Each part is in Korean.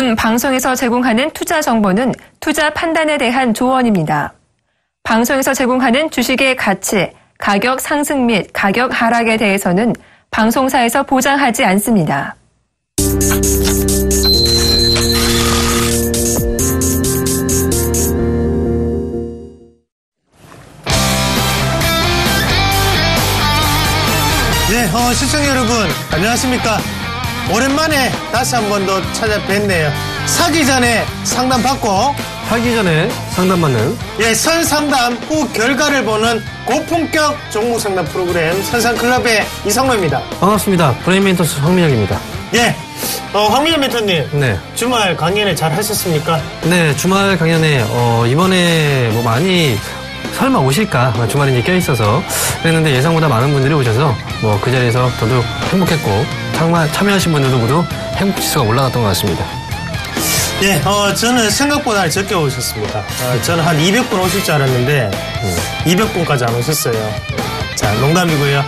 지금 방송에서 제공하는 투자 정보는 투자 판단에 대한 조언입니다. 방송에서 제공하는 주식의 가치, 가격 상승 및 가격 하락에 대해서는 방송사에서 보장하지 않습니다. 네, 시청자 여러분, 안녕하십니까? 오랜만에 다시 한 번 더 찾아뵙네요. 사기 전에 상담 받고, 하기 전에 상담받는 선상담 후 결과를 보는 고품격 종목 상담 프로그램 선상클럽의 이상로입니다. 반갑습니다. 브레인 멘토스 황민혁입니다. 황민혁 멘토님. 네. 주말 강연회 잘 하셨습니까? 네, 주말 강연회, 이번에 많이 설마 오실까? 주말에 이제 껴있어서 그랬는데 예상보다 많은 분들이 오셔서 그 자리에서 저도 행복했고 정말 참여하신 분들도 모두 행복 지수가 올라갔던 것 같습니다. 저는 생각보다 적게 오셨습니다. 저는 한 200분 오실 줄 알았는데 200분까지 안 오셨어요. 자, 농담이고요.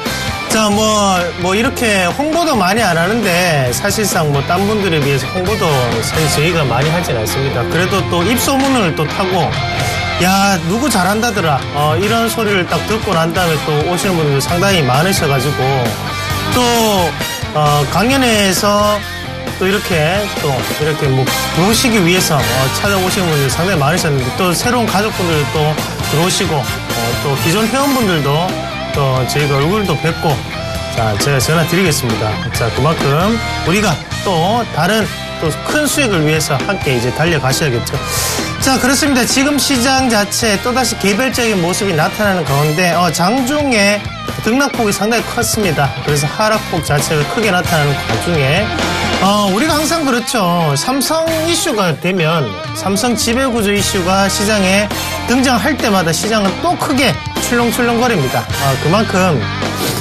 자, 이렇게 홍보도 많이 안 하는데 사실상 딴 분들에 비해서 홍보도 사실 저희가 많이 하진 않습니다. 그래도 또 입소문을 또 타고 야, 누구 잘한다더라. 이런 소리를 딱 듣고 난 다음에 또 오시는 분들 상당히 많으셔가지고, 또, 강연회에서 또 이렇게 보시기 위해서, 찾아오시는 분들 상당히 많으셨는데, 또 새로운 가족분들 또 들어오시고, 또 기존 회원분들도 또 저희가 얼굴도 뵙고, 자, 제가 전화 드리겠습니다. 자, 그만큼 우리가 또 다른 또 큰 수익을 위해서 함께 이제 달려가셔야겠죠. 자, 그렇습니다. 지금 시장 자체 또다시 개별적인 모습이 나타나는 가운데 장중에 등락폭이 상당히 컸습니다. 그래서 하락폭 자체가 크게 나타나는 와중에 우리가 항상 그렇죠. 삼성 이슈가 되면 삼성 지배구조 이슈가 시장에 등장할 때마다 시장은 또 크게 출렁출렁거립니다. 그만큼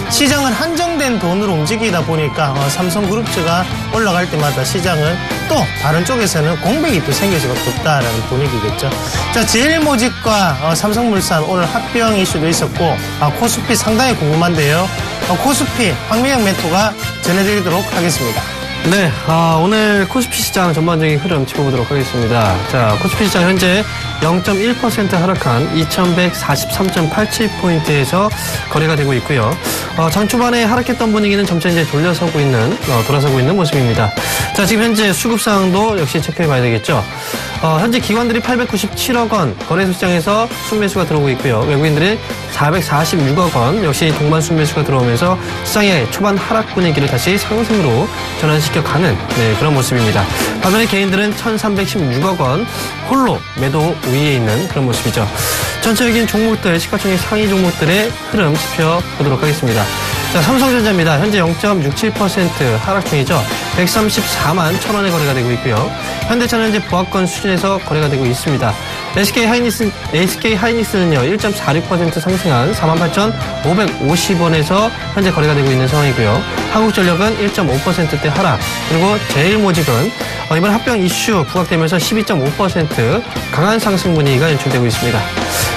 시장은 한정된 돈으로 움직이다 보니까 삼성그룹주가 올라갈 때마다 시장은 또 다른 쪽에서는 공백이 또 생길 수밖에 없다라는 분위기겠죠. 자, 제일모직과 삼성물산 오늘 합병 이슈도 있었고 코스피 상당히 궁금한데요. 코스피 황민혁 멘토가 전해드리도록 하겠습니다. 네, 오늘 코스피 시장 전반적인 흐름 짚어보도록 하겠습니다. 자, 코스피 시장 현재 0.1% 하락한 2143.87포인트에서 거래가 되고 있고요. 장 초반에 하락했던 분위기는 점차 이제 돌아서고 있는 모습입니다. 자, 지금 현재 수급 상황도 역시 체크해 봐야 되겠죠. 현재 기관들이 897억 원 거래소 시장에서 순매수가 들어오고 있고요. 외국인들이 446억 원 역시 동반 순매수가 들어오면서 시장의 초반 하락 분위기를 다시 상승으로 전환시켜가는 그런 모습입니다. 반면에 개인들은 1,316억 원 홀로 매도 우위에 있는 그런 모습이죠. 전체적인 종목들, 시가총액 상위 종목들의 흐름 짚어보도록 하겠습니다. 자, 삼성전자입니다. 현재 0.67% 하락 중이죠. 134만 1,000원에 거래가 되고 있고요. 현대차는 현재 보합권 수준에서 거래가 되고 있습니다. SK 하이닉스는요, 1.46% 상승한 48,550원에서 현재 거래가 되고 있는 상황이고요. 한국전력은 1.5%대 하락, 그리고 제일모직은 이번 합병 이슈 부각되면서 12.5% 강한 상승 분위기가 연출되고 있습니다.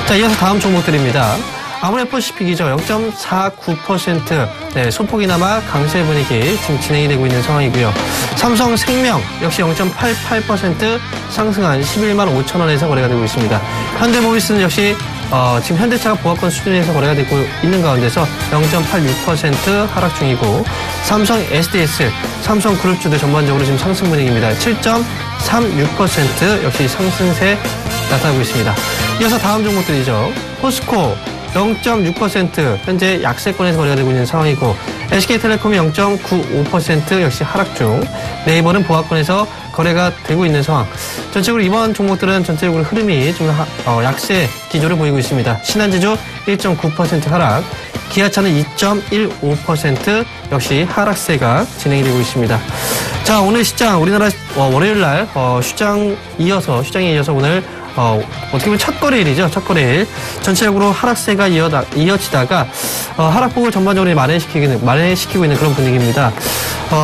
자, 이어서 다음 종목들입니다. 아모레퍼시픽이죠. 0.49% 소폭이나마 강세 분위기 지금 진행이 되고 있는 상황이고요. 삼성생명 역시 0.88% 상승한 11만 5천 원에서 거래가 되고 있습니다. 현대모비스는 역시 지금 현대차가 보합권 수준에서 거래가 되고 있는 가운데서 0.86% 하락 중이고, 삼성 SDS, 삼성그룹주들 전반적으로 지금 상승 분위기입니다. 7.36% 역시 상승세 나타나고 있습니다. 이어서 다음 종목들이죠. 포스코 0.6% 현재 약세권에서 거래가 되고 있는 상황이고, SK텔레콤이 0.95% 역시 하락 중, 네이버는 보합권에서 거래가 되고 있는 상황. 전체적으로 이번 종목들은 전체적으로 흐름이 좀 약세 기조를 보이고 있습니다. 신한지주 1.9% 하락, 기아차는 2.15% 역시 하락세가 진행이 되고 있습니다. 자, 오늘 시장 우리나라 월요일날 시장에 이어서 오늘 어떻게 보면 첫 거래일이죠. 첫 거래일. 전체적으로 하락세가 이어지다가, 하락폭을 전반적으로 만회시키고 있는 그런 분위기입니다.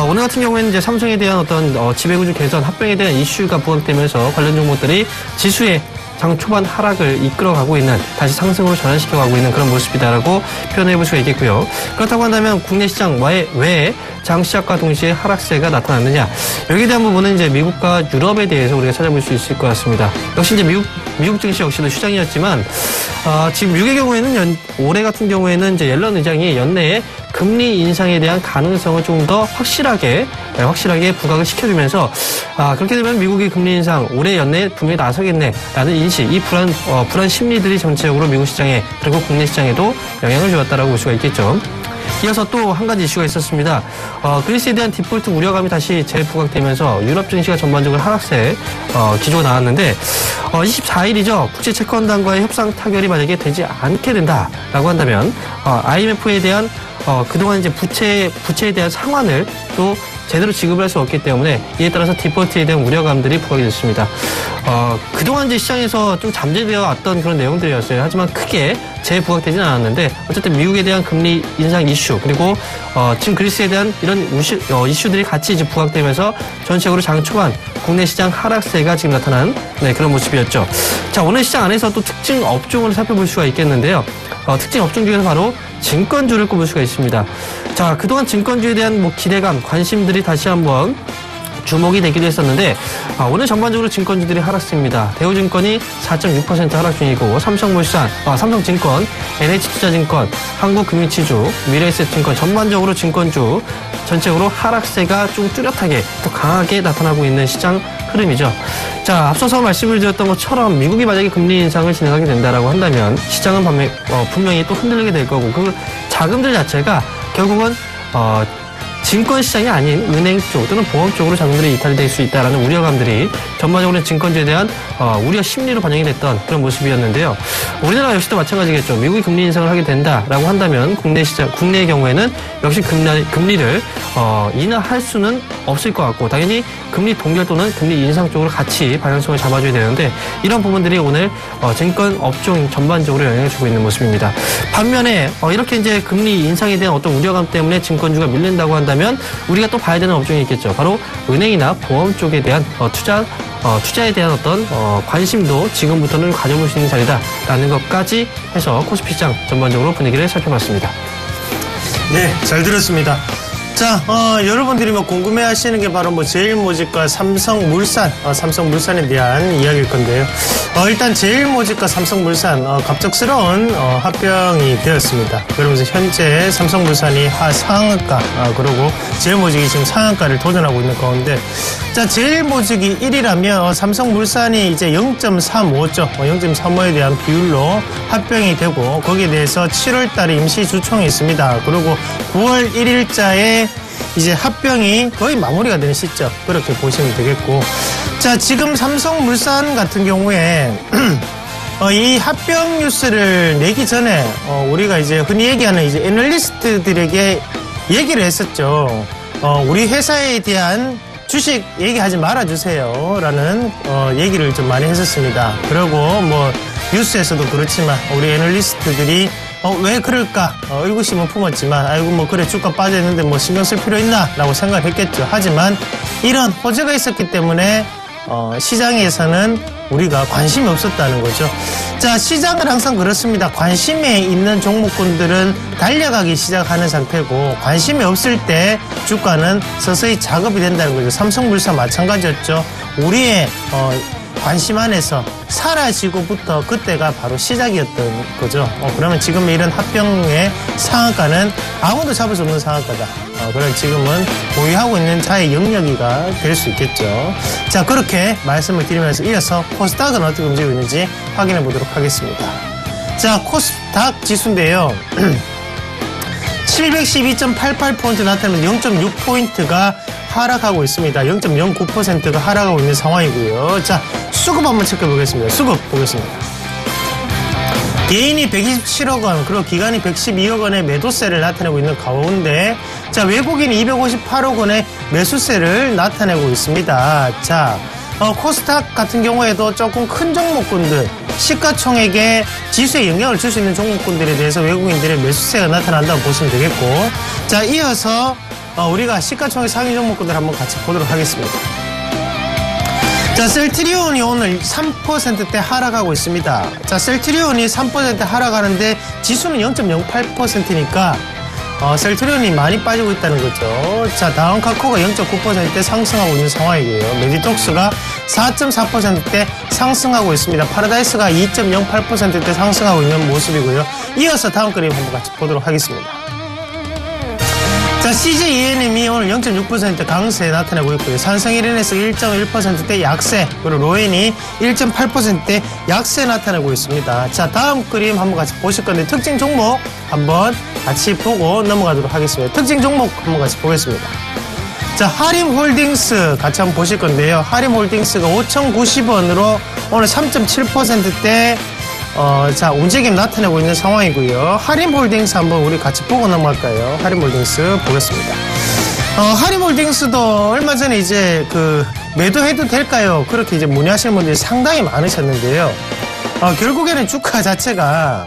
오늘 같은 경우에는 이제 삼성에 대한 어떤, 지배구조 개선, 합병에 대한 이슈가 부각되면서 관련 종목들이 지수에 장 초반 하락을 이끌어가고 있는, 다시 상승으로 전환시켜가고 있는 그런 모습이다라고 표현해 볼 수가 있겠고요. 그렇다고 한다면 국내 시장 왜 장 시작과 동시에 하락세가 나타났느냐, 여기에 대한 부분은 이제 미국과 유럽에 대해서 우리가 찾아볼 수 있을 것 같습니다. 역시 이제 미국 증시 역시도 휴장이었지만 지금 미국의 경우에는 올해 같은 경우에는 이제 옐런 의장이 연내에 금리 인상에 대한 가능성을 좀 더 확실하게 부각을 시켜주면서 그렇게 되면 미국의 금리 인상 올해 연내에 분명히 나서겠네라는 인식, 이 불안 심리들이 전체적으로 미국 시장에 그리고 국내 시장에도 영향을 주었다라고 볼 수가 있겠죠. 이어서 또 한 가지 이슈가 있었습니다. 그리스에 대한 디폴트 우려감이 다시 재부각되면서 유럽 증시가 전반적으로 하락세 기조가 나왔는데 24일이죠. 국제 채권단과의 협상 타결이 만약에 되지 않게 된다라고 한다면 IMF에 대한 그동안 이제 부채에 대한 상환을 또 제대로 지급을 할 수 없기 때문에 이에 따라서 디폴트에 대한 우려감들이 부각이 됐습니다. 그동안 이제 시장에서 좀 잠재되어 왔던 그런 내용들이었어요. 하지만 크게 재부각되지는 않았는데 어쨌든 미국에 대한 금리 인상 이슈, 그리고 지금 그리스에 대한 이런 이슈들이 같이 이제 부각되면서 전체적으로 장 초반 국내 시장 하락세가 지금 나타난 그런 모습이었죠. 자, 오늘 시장 안에서 또 특징 업종을 살펴볼 수가 있겠는데요. 특징 업종 중에서 바로 증권주를 꼽을 수가 있습니다. 자, 그동안 증권주에 대한 기대감, 관심들이 다시 한번 주목이 되기도 했었는데 오늘 전반적으로 증권주들이 하락세입니다. 대우증권이 4.6% 하락 중이고 삼성증권, NH투자증권, 한국금융지주, 미래에셋증권 전반적으로 증권주 전체적으로 하락세가 좀 뚜렷하게 또 강하게 나타나고 있는 시장 흐름이죠. 자, 앞서서 말씀을 드렸던 것처럼 미국이 만약에 금리 인상을 진행하게 된다라고 한다면 시장은 분명히 또 흔들리게 될 거고, 그 자금들 자체가 결국은 증권 시장이 아닌 은행 쪽 또는 보험 쪽으로 자금들이 이탈이 될 수 있다라는 우려감들이 전반적으로 증권주에 대한 우려 심리로 반영이 됐던 그런 모습이었는데요. 우리나라 역시도 마찬가지겠죠. 미국이 금리 인상을 하게 된다라고 한다면 국내의 경우에는 역시 금리를 인하할 수는 없을 것 같고, 당연히 금리 동결 또는 금리 인상 쪽으로 같이 방향성을 잡아줘야 되는데, 이런 부분들이 오늘 증권 업종 전반적으로 영향을 주고 있는 모습입니다. 반면에 이렇게 이제 금리 인상에 대한 어떤 우려감 때문에 증권주가 밀린다고 한다면 우리가 또 봐야 되는 업종이 있겠죠. 바로 은행이나 보험 쪽에 대한 투자에 대한 어떤 관심도 지금부터는 가져볼 수 있는 자리다라는 것까지 해서 코스피 시장 전반적으로 분위기를 살펴봤습니다. 네, 잘 들었습니다. 자, 여러분들이 궁금해하시는 게 바로 제일모직과 삼성물산에 대한 이야기일 건데요. 일단 제일모직과 삼성물산 갑작스러운 합병이 되었습니다. 그러면서 현재 삼성물산이 상한가, 그리고 제일모직이 지금 상한가를 도전하고 있는 가운데, 자, 제일모직이 1위라면 삼성물산이 이제 0.35죠. 0.35에 대한 비율로 합병이 되고, 거기에 대해서 7월 달에 임시 주총이 있습니다. 그리고 9월 1일자에 이제 합병이 거의 마무리가 되는 시점, 그렇게 보시면 되겠고. 자, 지금 삼성물산 같은 경우에 이 합병 뉴스를 내기 전에 우리가 이제 흔히 얘기하는 이제 애널리스트들에게 얘기를 했었죠. 우리 회사에 대한 주식 얘기하지 말아주세요 라는 얘기를 좀 많이 했었습니다. 그리고 뉴스에서도 그렇지만 우리 애널리스트들이 왜 그럴까? 의구심은 품었지만, 아이고, 그래, 주가 빠져있는데 신경 쓸 필요 있나? 라고 생각을 했겠죠. 하지만, 이런 호재가 있었기 때문에, 시장에서는 우리가 관심이 없었다는 거죠. 자, 시장은 항상 그렇습니다. 관심에 있는 종목군들은 달려가기 시작하는 상태고, 관심이 없을 때 주가는 서서히 작업이 된다는 거죠. 삼성물산 마찬가지였죠. 우리의, 관심 안에서 사라지고부터 그때가 바로 시작이었던 거죠. 그러면 지금 이런 합병의 상한가는 아무도 잡을 수 없는 상한가다. 그럼 지금은 보유하고 있는 자의 영역이가 될 수 있겠죠. 자, 그렇게 말씀을 드리면서 이어서 코스닥은 어떻게 움직이고 있는지 확인해 보도록 하겠습니다. 자, 코스닥 지수인데요. 712.88포인트 나타나면 0.6포인트가 하락하고 있습니다. 0.09%가 하락하고 있는 상황이고요. 자, 수급 한번 체크해 보겠습니다. 수급 보겠습니다. 개인이 127억 원, 그리고 기관이 112억 원의 매도세를 나타내고 있는 가운데, 자, 외국인이 258억 원의 매수세를 나타내고 있습니다. 자, 코스닥 같은 경우에도 조금 큰 종목군들, 시가총액에 지수에 영향을 줄 수 있는 종목군들에 대해서 외국인들의 매수세가 나타난다고 보시면 되겠고, 자, 이어서 우리가 시가총액 상위 종목군들 한번 같이 보도록 하겠습니다. 자, 셀트리온이 오늘 3%대 하락하고 있습니다. 자, 셀트리온이 3% 하락하는데 지수는 0.08%니까 셀트리온이 많이 빠지고 있다는 거죠. 자, 다운카코가 0.9%대 상승하고 있는 상황이고요. 메디톡스가 4.4%대 상승하고 있습니다. 파라다이스가 2.08%대 상승하고 있는 모습이고요. 이어서 다음 그림 한번 같이 보도록 하겠습니다. 자, CJENM이 오늘 0.6% 강세 나타내고 있고요. 산성일인에서 1.1%대 약세, 그리고 로엔이 1.8%대 약세 나타내고 있습니다. 자, 다음 그림 한번 같이 보실 건데 특징 종목 한번 같이 보고 넘어가도록 하겠습니다. 특징 종목 한번 같이 보겠습니다. 자, 하림홀딩스 같이 한번 보실 건데요. 하림홀딩스가 5,090원으로 오늘 3.7%대 자, 움직임 나타내고 있는 상황이고요. 하림홀딩스 한번 우리 같이 보고 넘어갈까요? 하림홀딩스 보겠습니다. 하림홀딩스도 얼마 전에 이제 매도해도 될까요? 그렇게 이제 문의하시는 분들이 상당히 많으셨는데요. 결국에는 주가 자체가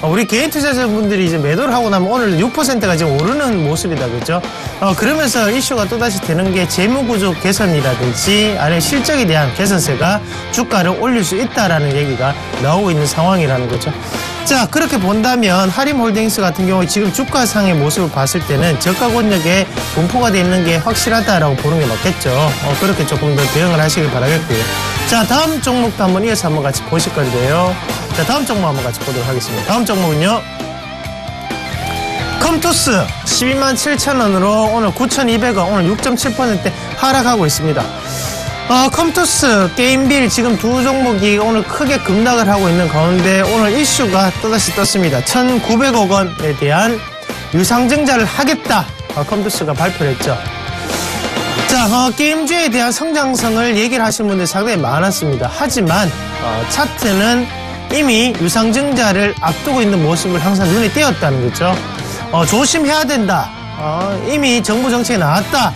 우리 개인 투자자분들이 이제 매도를 하고 나면 오늘 6%가 지금 오르는 모습이다, 그죠? 그러면서 이슈가 또다시 되는 게 재무구조 개선이라든지 아니면 실적에 대한 개선세가 주가를 올릴 수 있다라는 얘기가 나오고 있는 상황이라는 거죠. 자, 그렇게 본다면 하림홀딩스 같은 경우 지금 주가상의 모습을 봤을 때는 저가 권역에 분포가 되어 있는 게 확실하다라고 보는 게 맞겠죠. 그렇게 조금 더 대응을 하시길 바라겠고요. 자, 다음 종목도 한번 이어서 한번 같이 보실 건데요. 자, 다음 종목 한번 같이 보도록 하겠습니다. 다음 종목은요. 컴투스 127,000원으로 오늘 9,200원, 오늘 6.7% 하락하고 있습니다. 컴투스 게임빌 지금 두 종목이 오늘 크게 급락을 하고 있는 가운데 오늘 이슈가 또다시 떴습니다. 1,900억 원에 대한 유상증자를 하겠다. 컴투스가 발표를 했죠. 자, 게임주에 대한 성장성을 얘기를 하시는 분들이 상당히 많았습니다. 하지만 차트는 이미 유상증자를 앞두고 있는 모습을 항상 눈에 띄었다는 거죠. 조심해야 된다. 이미 정부 정책이 나왔다.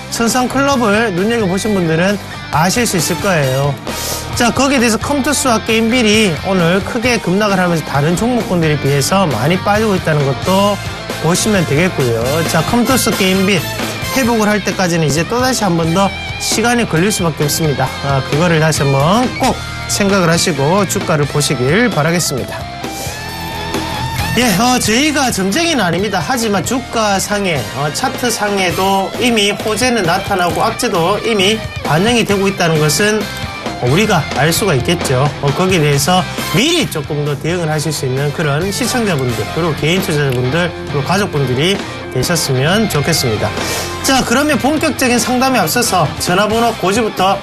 천상클럽을 눈여겨보신 분들은 아실 수 있을 거예요. 자, 거기에 대해서 컴투스와 게임빌이 오늘 크게 급락을 하면서 다른 종목군들에 비해서 많이 빠지고 있다는 것도 보시면 되겠고요. 자, 컴투스 게임빌 회복을 할 때까지는 이제 또다시 한 번 더 시간이 걸릴 수밖에 없습니다. 그거를 다시 한번 꼭 생각을 하시고 주가를 보시길 바라겠습니다. 예, 저희가 점쟁이는 아닙니다. 하지만 주가상에, 차트상에도 이미 호재는 나타나고 악재도 이미 반영이 되고 있다는 것은 우리가 알 수가 있겠죠. 거기에 대해서 미리 조금 더 대응을 하실 수 있는 그런 시청자분들, 그리고 개인 투자자분들, 그리고 가족분들이 되셨으면 좋겠습니다. 자, 그러면 본격적인 상담에 앞서서 전화번호 고지부터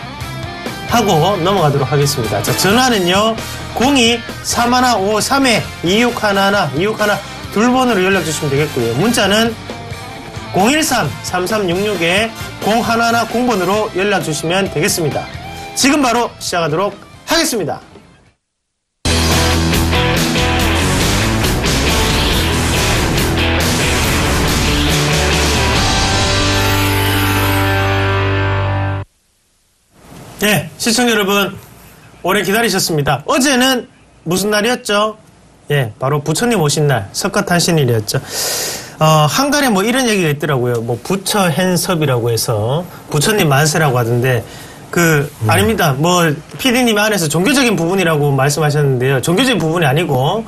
하고 넘어가도록 하겠습니다. 자, 전화는요 02-3153-2611 둘번으로 연락 주시면 되겠고요. 문자는 013-3366-0110번으로 연락 주시면 되겠습니다. 지금 바로 시작하도록 하겠습니다. 네, 시청자 여러분, 오래 기다리셨습니다. 어제는 무슨 날이었죠? 예, 바로 부처님 오신 날, 석가탄신일이었죠. 한간에 뭐 이런 얘기가 있더라고요. 뭐 부처 핸섭이라고 해서 부처님 만세라고 하던데, 아닙니다. 뭐, PD님이 안에서 종교적인 부분이라고 말씀하셨는데요. 종교적인 부분이 아니고,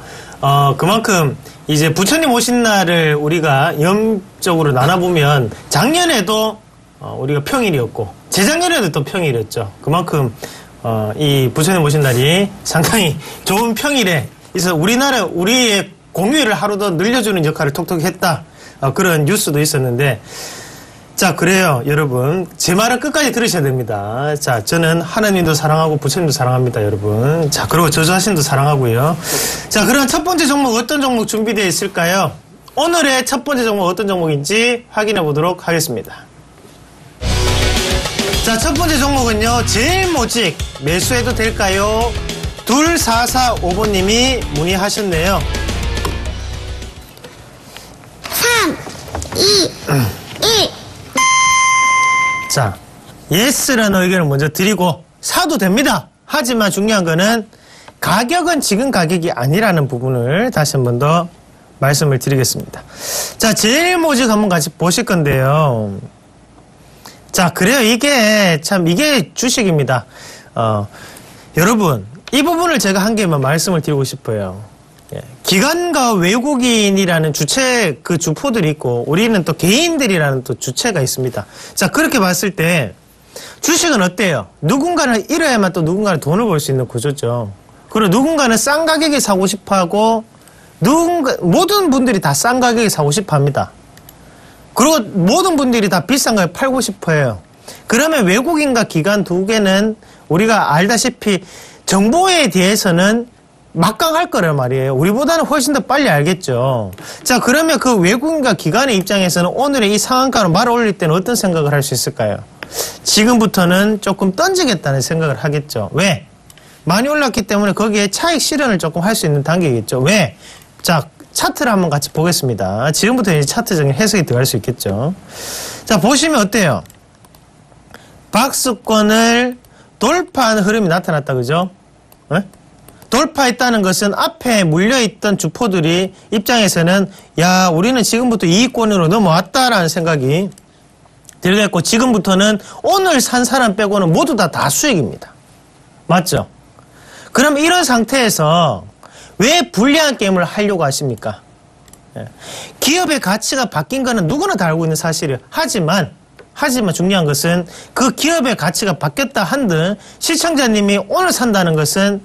그만큼 이제 부처님 오신 날을 우리가 염적으로 나눠보면 작년에도 우리가 평일이었고, 재작년에도 또 평일이었죠. 그만큼, 이 부처님 오신 날이 상당히 좋은 평일에 있어서 우리의 공휴일을 하루 더 늘려주는 역할을 톡톡히 했다. 그런 뉴스도 있었는데, 자, 그래요, 여러분. 제 말은 끝까지 들으셔야 됩니다. 자, 저는 하나님도 사랑하고 부처님도 사랑합니다, 여러분. 자, 그리고 저 자신도 사랑하고요. 자, 그럼 첫 번째 종목, 어떤 종목 준비되어 있을까요? 오늘의 첫 번째 종목 어떤 종목인지 확인해 보도록 하겠습니다. 자, 첫 번째 종목은요, 제일모직 매수해도 될까요? 2445번님이 문의하셨네요. 3, 2, 1. 자, 예스라는 의견을 먼저 드리고 사도 됩니다. 하지만 중요한 거는 가격은 지금 가격이 아니라는 부분을 다시 한 번 더 말씀을 드리겠습니다. 자, 제일모직 한번 같이 보실 건데요. 자, 그래요. 이게 주식입니다. 여러분, 이 부분을 제가 한 개만 말씀을 드리고 싶어요. 기관과 외국인이라는 그 주포들이 있고, 우리는 또 개인들이라는 또 주체가 있습니다. 자, 그렇게 봤을 때, 주식은 어때요? 누군가는 잃어야만 또 누군가는 돈을 벌 수 있는 구조죠. 그리고 누군가는 싼 가격에 사고 싶어 하고, 모든 분들이 다 싼 가격에 사고 싶어 합니다. 그리고 모든 분들이 다 비싼 걸 팔고 싶어 해요. 그러면 외국인과 기관 두 개는 우리가 알다시피 정보에 대해서는 막강할 거란 말이에요. 우리보다는 훨씬 더 빨리 알겠죠. 자, 그러면 그 외국인과 기관의 입장에서는 오늘의 이 상한가로 말 올릴 때는 어떤 생각을 할 수 있을까요? 지금부터는 조금 던지겠다는 생각을 하겠죠. 왜? 많이 올랐기 때문에 거기에 차익 실현을 조금 할 수 있는 단계겠죠. 왜? 자, 차트를 한번 같이 보겠습니다. 지금부터 이제 차트적인 해석이 들어갈 수 있겠죠. 자, 보시면 어때요? 박스권을 돌파하는 흐름이 나타났다, 그죠? 네? 돌파했다는 것은 앞에 물려있던 주포들이 입장에서는 야, 우리는 지금부터 이익권으로 넘어왔다라는 생각이 들겠고, 지금부터는 오늘 산 사람 빼고는 모두 다 수익입니다. 맞죠? 그럼 이런 상태에서 왜 불리한 게임을 하려고 하십니까? 기업의 가치가 바뀐 거는 누구나 다 알고 있는 사실이에요. 하지만 중요한 것은 그 기업의 가치가 바뀌었다 한들 시청자님이 오늘 산다는 것은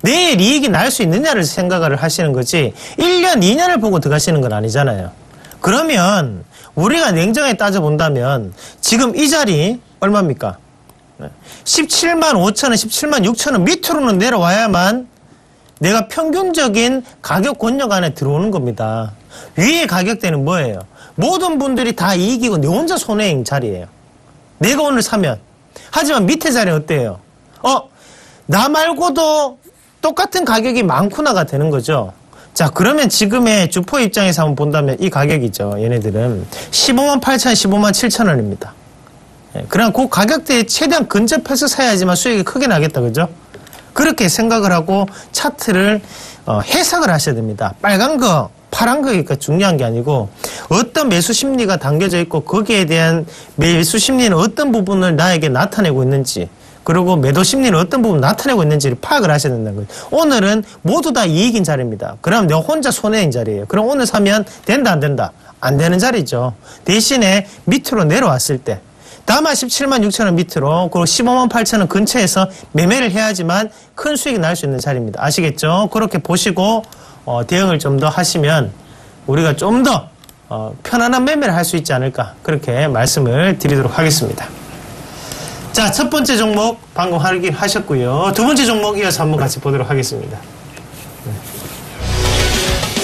내일 이익이 날 수 있느냐를 생각을 하시는 거지 1년, 2년을 보고 들어가시는 건 아니잖아요. 그러면 우리가 냉정하게 따져본다면 지금 이 자리 얼마입니까? 17만 5천 원, 17만 6천 원 밑으로는 내려와야만 내가 평균적인 가격 권역 안에 들어오는 겁니다. 위의 가격대는 뭐예요? 모든 분들이 다 이익이고 내 혼자 손해인 자리예요. 내가 오늘 사면. 하지만 밑에 자리는 어때요? 나 말고도 똑같은 가격이 많구나가 되는 거죠. 자, 그러면 지금의 주포 입장에서 한번 본다면 이 가격이죠. 얘네들은 15만 8천 원, 15만 7천 원입니다. 그럼 그 가격대에 최대한 근접해서 사야지만 수익이 크게 나겠다, 그죠? 그렇게 생각을 하고 차트를 해석을 하셔야 됩니다. 빨간 거, 파란 거니까 중요한 게 아니고 어떤 매수 심리가 담겨져 있고 거기에 대한 매수 심리는 어떤 부분을 나에게 나타내고 있는지, 그리고 매도 심리는 어떤 부분을 나타내고 있는지를 파악을 하셔야 된다는 거예요. 오늘은 모두 다 이익인 자리입니다. 그럼 내가 혼자 손해인 자리예요. 그럼 오늘 사면 된다, 안 된다? 안 되는 자리죠. 대신에 밑으로 내려왔을 때 다만 17만 6천 원 밑으로, 그리고 15만 8천 원 근처에서 매매를 해야지만 큰 수익이 날 수 있는 자리입니다. 아시겠죠? 그렇게 보시고 대응을 좀 더 하시면 우리가 좀 더 편안한 매매를 할 수 있지 않을까, 그렇게 말씀을 드리도록 하겠습니다. 자, 첫 번째 종목 방금 확인하셨고요. 두 번째 종목 이어서 한번 같이 보도록 하겠습니다.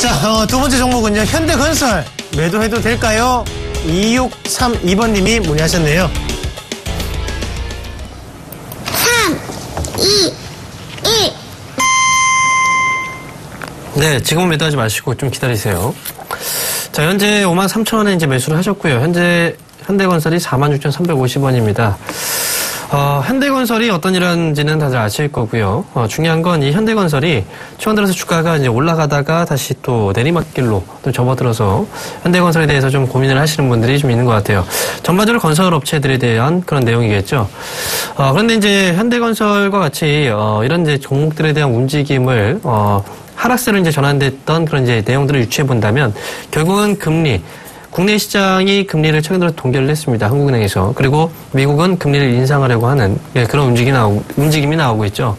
자, 두 번째 종목은요, 현대건설 매도해도 될까요? 2632번님이 문의하셨네요. 3, 2, 1. 네, 지금은 매도하지 마시고 좀 기다리세요. 자, 현재 53,000원에 이제 매수를 하셨고요. 현재 현대건설이 46,350원입니다. 현대건설이 어떤 일하는지는 다들 아실 거고요. 중요한 건 이 현대건설이 최근 들어서 주가가 이제 올라가다가 다시 또 내리막길로 또 접어들어서 현대건설에 대해서 좀 고민을 하시는 분들이 좀 있는 것 같아요. 전반적으로 건설 업체들에 대한 그런 내용이겠죠. 그런데 이제 현대건설과 같이 이런 이제 종목들에 대한 움직임을 하락세로 이제 전환됐던 그런 이제 내용들을 유추해 본다면 결국은 국내 시장이 금리를 최근 들어 동결을 했습니다. 한국은행에서. 그리고 미국은 금리를 인상하려고 하는 그런 움직임이 나오고 있죠.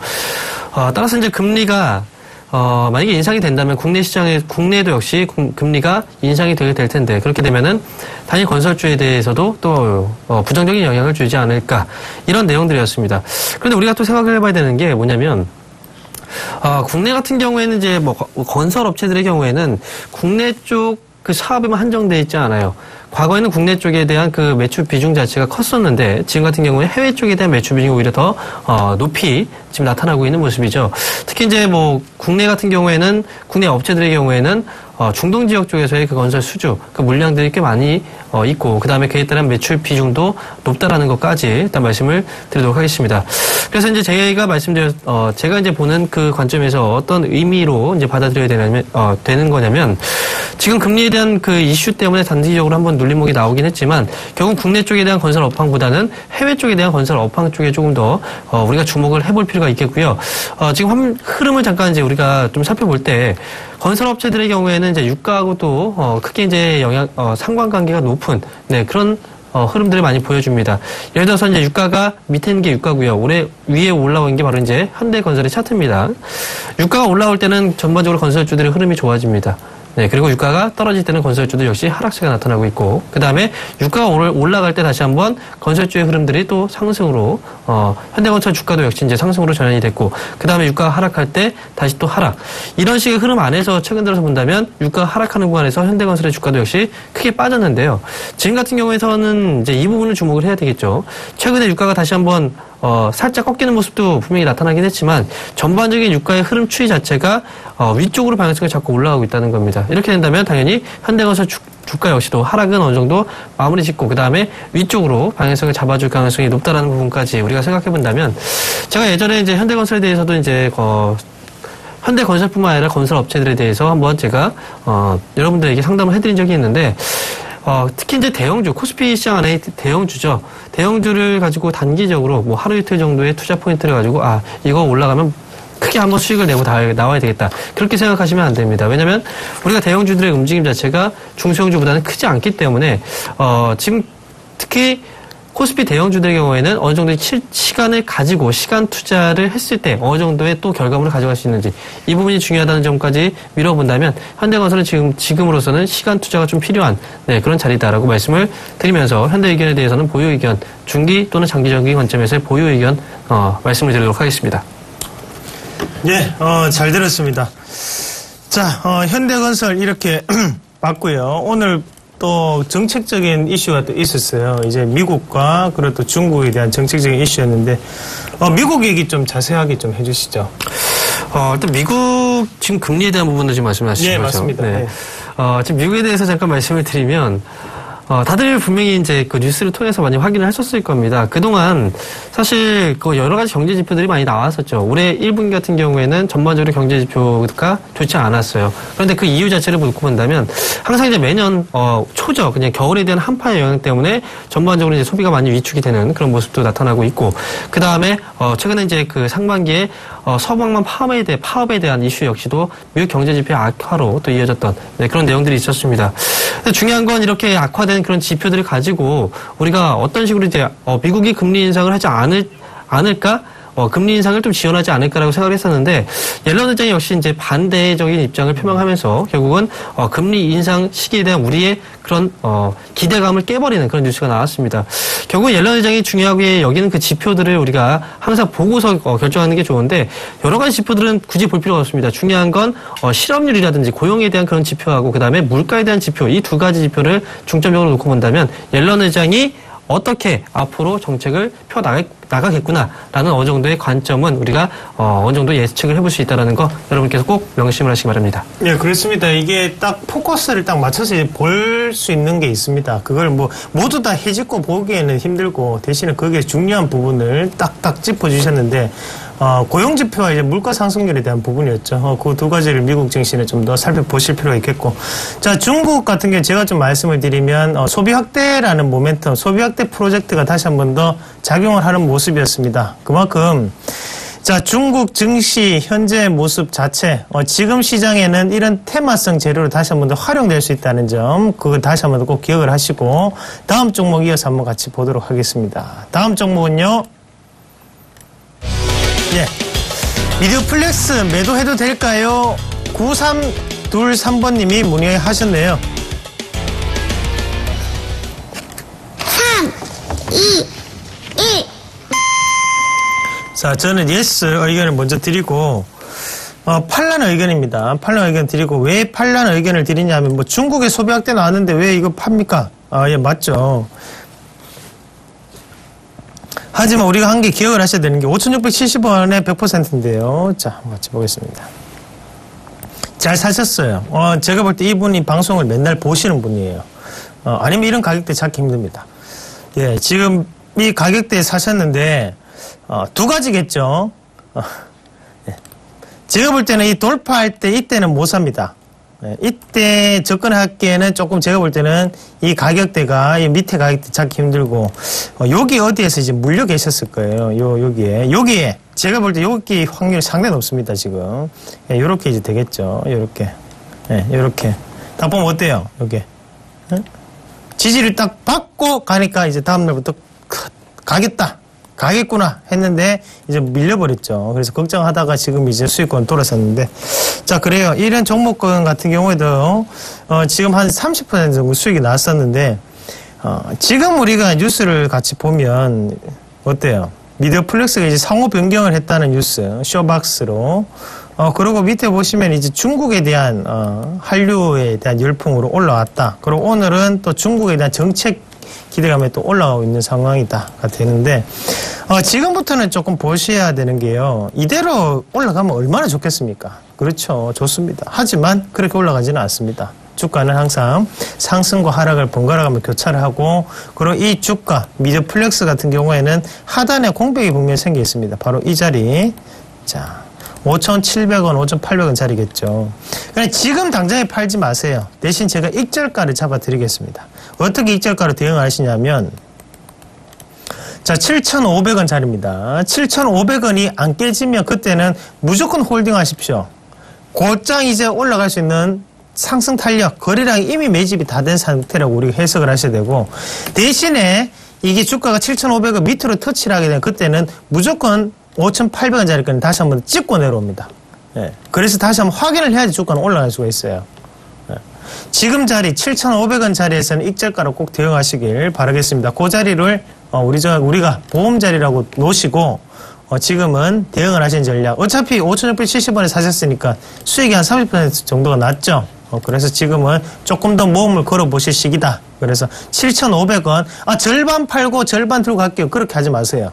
따라서 이제 금리가 만약에 인상이 된다면 국내도 역시 금리가 인상이 되게 될 텐데, 그렇게 되면은 단일 건설주에 대해서도 또 부정적인 영향을 주지 않을까, 이런 내용들이었습니다. 그런데 우리가 또 생각을 해봐야 되는 게 뭐냐면, 국내 같은 경우에는 이제 뭐 건설 업체들의 경우에는 국내 쪽 그 사업에만 한정되어 있지 않아요. 과거에는 국내 쪽에 대한 그 매출 비중 자체가 컸었는데 지금 같은 경우에 해외 쪽에 대한 매출 비중이 오히려 더 높이 지금 나타나고 있는 모습이죠. 특히 이제 뭐 국내 같은 경우에는 국내 업체들의 경우에는 중동 지역 쪽에서의 그 건설 수주, 그 물량들이 꽤 많이 있고, 그 다음에 그에 따른 매출 비중도 높다라는 것까지 일단 말씀을 드리도록 하겠습니다. 그래서 이제 제가 이제 보는 그 관점에서 어떤 의미로 이제 받아들여야 되는 거냐면, 지금 금리에 대한 그 이슈 때문에 단기적으로 한번 눌림목이 나오긴 했지만 결국 국내 쪽에 대한 건설 업황보다는 해외 쪽에 대한 건설 업황 쪽에 조금 더 우리가 주목을 해볼 필요가 있겠고요. 지금 흐름을 잠깐 이제 우리가 좀 살펴볼 때 건설업체들의 경우에는 이제 유가하고 또 크게 이제 상관관계가 높은 그런 흐름들을 많이 보여줍니다. 예를 들어서 이제 유가가 밑에 있는 게 유가고요. 올해 위에 올라온 게 바로 이제 현대건설의 차트입니다. 유가가 올라올 때는 전반적으로 건설주들의 흐름이 좋아집니다. 그리고 유가가 떨어질 때는 건설주도 역시 하락세가 나타나고 있고, 그 다음에 유가가 올라갈 때 다시 한번 건설주의 흐름들이 또 상승으로, 현대건설 주가도 역시 이제 상승으로 전환이 됐고, 그 다음에 유가가 하락할 때 다시 또 하락. 이런 식의 흐름 안에서 최근 들어서 본다면 유가가 하락하는 구간에서 현대건설의 주가도 역시 크게 빠졌는데요. 지금 같은 경우에서는 이제 이 부분을 주목을 해야 되겠죠. 최근에 유가가 다시 한번 살짝 꺾이는 모습도 분명히 나타나긴 했지만 전반적인 유가의 흐름 추이 자체가 위쪽으로 방향성을 잡고 올라가고 있다는 겁니다. 이렇게 된다면 당연히 현대건설 주가 역시도 하락은 어느 정도 마무리 짓고 그 다음에 위쪽으로 방향성을 잡아줄 가능성이 높다라는 부분까지 우리가 생각해 본다면, 제가 예전에 이제 현대건설에 대해서도 이제 현대건설뿐만 아니라 건설 업체들에 대해서 한번 제가 여러분들에게 상담을 해드린 적이 있는데, 특히 이제 대형주, 코스피 시장 안에 대형주죠. 대형주를 가지고 단기적으로 뭐 하루 이틀 정도의 투자 포인트를 가지고 이거 올라가면 크게 한번 수익을 내고 나와야 되겠다. 그렇게 생각하시면 안 됩니다. 왜냐면 우리가 대형주들의 움직임 자체가 중소형주보다는 크지 않기 때문에 지금 특히 코스피 대형주들의 경우에는 어느 정도의 시간을 가지고 시간 투자를 했을 때 어느 정도의 또 결과물을 가져갈 수 있는지, 이 부분이 중요하다는 점까지 미뤄본다면 현대건설은 지금으로서는 시간 투자가 좀 필요한 그런 자리다라고 말씀을 드리면서 현대 의견에 대해서는 보유 의견, 중기 또는 장기적인 관점에서의 보유 의견 말씀을 드리도록 하겠습니다. 네, 잘 들었습니다. 자, 현대건설 이렇게 봤고요. 오늘 또 정책적인 이슈가 또 있었어요. 이제 미국과 그리고 또 중국에 대한 정책적인 이슈였는데, 미국 얘기 좀 자세하게 좀 해주시죠. 일단 미국 지금 금리에 대한 부분도 지금 말씀하시죠. 네, 맞습니다. 네. 지금 미국에 대해서 잠깐 말씀을 드리면, 다들 분명히 이제 그 뉴스를 통해서 많이 확인을 하셨을 겁니다. 그동안 사실 그 여러 가지 경제 지표들이 많이 나왔었죠. 올해 1분기 같은 경우에는 전반적으로 경제 지표가 좋지 않았어요. 그런데 그 이유 자체를 놓고 본다면 항상 이제 매년 초죠. 그냥 겨울에 대한 한파의 영향 때문에 전반적으로 이제 소비가 많이 위축이 되는 그런 모습도 나타나고 있고, 그 다음에 최근에 이제 그 상반기에 서방만 파업에 대한 이슈 역시도 미국 경제 지표의 악화로 또 이어졌던 그런 내용들이 있었습니다. 근데 중요한 건 이렇게 악화된 그런 지표들을 가지고 우리가 어떤 식으로 이제 미국이 금리 인상을 하지 않을까? 금리 인상을 좀 지원하지 않을까라고 생각을 했었는데, 옐런 의장이 역시 이제 반대적인 입장을 표명하면서 결국은 금리 인상 시기에 대한 우리의 그런 기대감을 깨버리는 그런 뉴스가 나왔습니다. 결국 옐런 의장이 중요하게 여기는 그 지표들을 우리가 항상 보고서 결정하는 게 좋은데, 여러 가지 지표들은 굳이 볼 필요가 없습니다. 중요한 건 실업률이라든지 고용에 대한 그런 지표하고 그 다음에 물가에 대한 지표, 이 두 가지 지표를 중점적으로 놓고 본다면 옐런 의장이 어떻게 앞으로 정책을 펴나가겠구나라는 어느 정도의 관점은 우리가 어느 정도 예측을 해볼 수 있다는 거 여러분께서 꼭 명심을 하시기 바랍니다. 네, 그렇습니다. 이게 딱 포커스를 딱 맞춰서 볼 수 있는 게 있습니다. 그걸 뭐 모두 다 해집고 보기에는 힘들고, 대신에 거기에 중요한 부분을 딱딱 짚어주셨는데, 고용지표와 이제 물가 상승률에 대한 부분이었죠. 그 두 가지를 미국 증시는 좀 더 살펴보실 필요가 있겠고. 자, 중국 같은 경우 제가 좀 말씀을 드리면, 소비 확대라는 모멘텀, 소비 확대 프로젝트가 다시 한 번 더 작용을 하는 모습이었습니다. 그만큼, 자, 중국 증시 현재 모습 자체, 지금 시장에는 이런 테마성 재료로 다시 한 번 더 활용될 수 있다는 점, 그걸 다시 한 번 더 꼭 기억을 하시고, 다음 종목 이어서 한번 같이 보도록 하겠습니다. 다음 종목은요, 예. 미디어플렉스 매도해도 될까요? 9323번님이 문의하셨네요. 3, 2, 1. 자, 저는 예스 의견을 먼저 드리고, 판란 의견입니다. 판란 의견 드리고, 왜 판란 의견을 드리냐면, 중국의 소비 확대 나왔는데 왜 이거 팝니까? 예, 맞죠. 하지만 우리가 한 개 기억을 하셔야 되는 게 5,670원에 100%인데요. 자, 한번 같이 보겠습니다. 잘 사셨어요. 제가 볼 때 이분이 방송을 맨날 보시는 분이에요. 아니면 이런 가격대 찾기 힘듭니다. 예, 지금 이 가격대에 사셨는데, 두 가지겠죠. 예. 제가 볼 때는 이 돌파할 때 이때는 못 삽니다. 이때 접근하기에는 조금 제가 볼 때는 이 가격대가 이 밑에 가격대 찾기 힘들고 여기 어디에서 이제 물려 계셨을 거예요. 여기에 제가 볼 때 여기 확률이 상당히 높습니다. 지금 요렇게 이제 되겠죠. 요렇게 요렇게 딱 보면 어때요? 여기 지지를 딱 받고 가니까 이제 다음날부터 가겠구나 했는데 이제 밀려버렸죠. 그래서 걱정하다가 지금 이제 수익권 돌아섰는데 자 그래요. 이런 종목군 같은 경우에도 지금 한 30% 정도 수익이 나왔었는데 지금 우리가 뉴스를 같이 보면 어때요? 미디어플렉스가 이제 상호 변경을 했다는 뉴스 쇼박스로 그리고 밑에 보시면 이제 중국에 대한 한류에 대한 열풍으로 올라왔다. 그리고 오늘은 또 중국에 대한 정책 기대감에 또 올라가고 있는 상황이다가 되는데 지금부터는 조금 보셔야 되는 게요. 이대로 올라가면 얼마나 좋겠습니까? 그렇죠. 좋습니다. 하지만 그렇게 올라가지는 않습니다. 주가는 항상 상승과 하락을 번갈아가며 교차를 하고 그리고 이 주가 미디어플렉스 같은 경우에는 하단에 공백이 분명히 생겨 있습니다. 바로 이 자리. 자, 5,700원, 5,800원 자리겠죠. 그러니까 지금 당장에 팔지 마세요. 대신 제가 익절가를 잡아드리겠습니다. 어떻게 익절가로 대응하시냐면 자, 7,500원 자리입니다. 7,500원이 안 깨지면 그때는 무조건 홀딩 하십시오. 곧장 이제 올라갈 수 있는 상승 탄력, 거래량이 이미 매집이 다 된 상태라고 우리가 해석을 하셔야 되고 대신에 이게 주가가 7,500원 밑으로 터치를 하게 되면 그때는 무조건 5,800원짜리까지 다시 한번 찍고 내려옵니다. 그래서 다시 한번 확인을 해야지 주가는 올라갈 수가 있어요. 지금 자리 7,500원 자리에서는 익절가로 꼭 대응하시길 바라겠습니다. 그 자리를 우리가 보험 자리라고 놓으시고 지금은 대응을 하신 전략. 어차피 5,670원에 사셨으니까 수익이 한 30% 정도가 났죠. 그래서 지금은 조금 더 모험을 걸어보실 시기다. 그래서 7,500원 절반 팔고 절반 들고 갈게요. 그렇게 하지 마세요.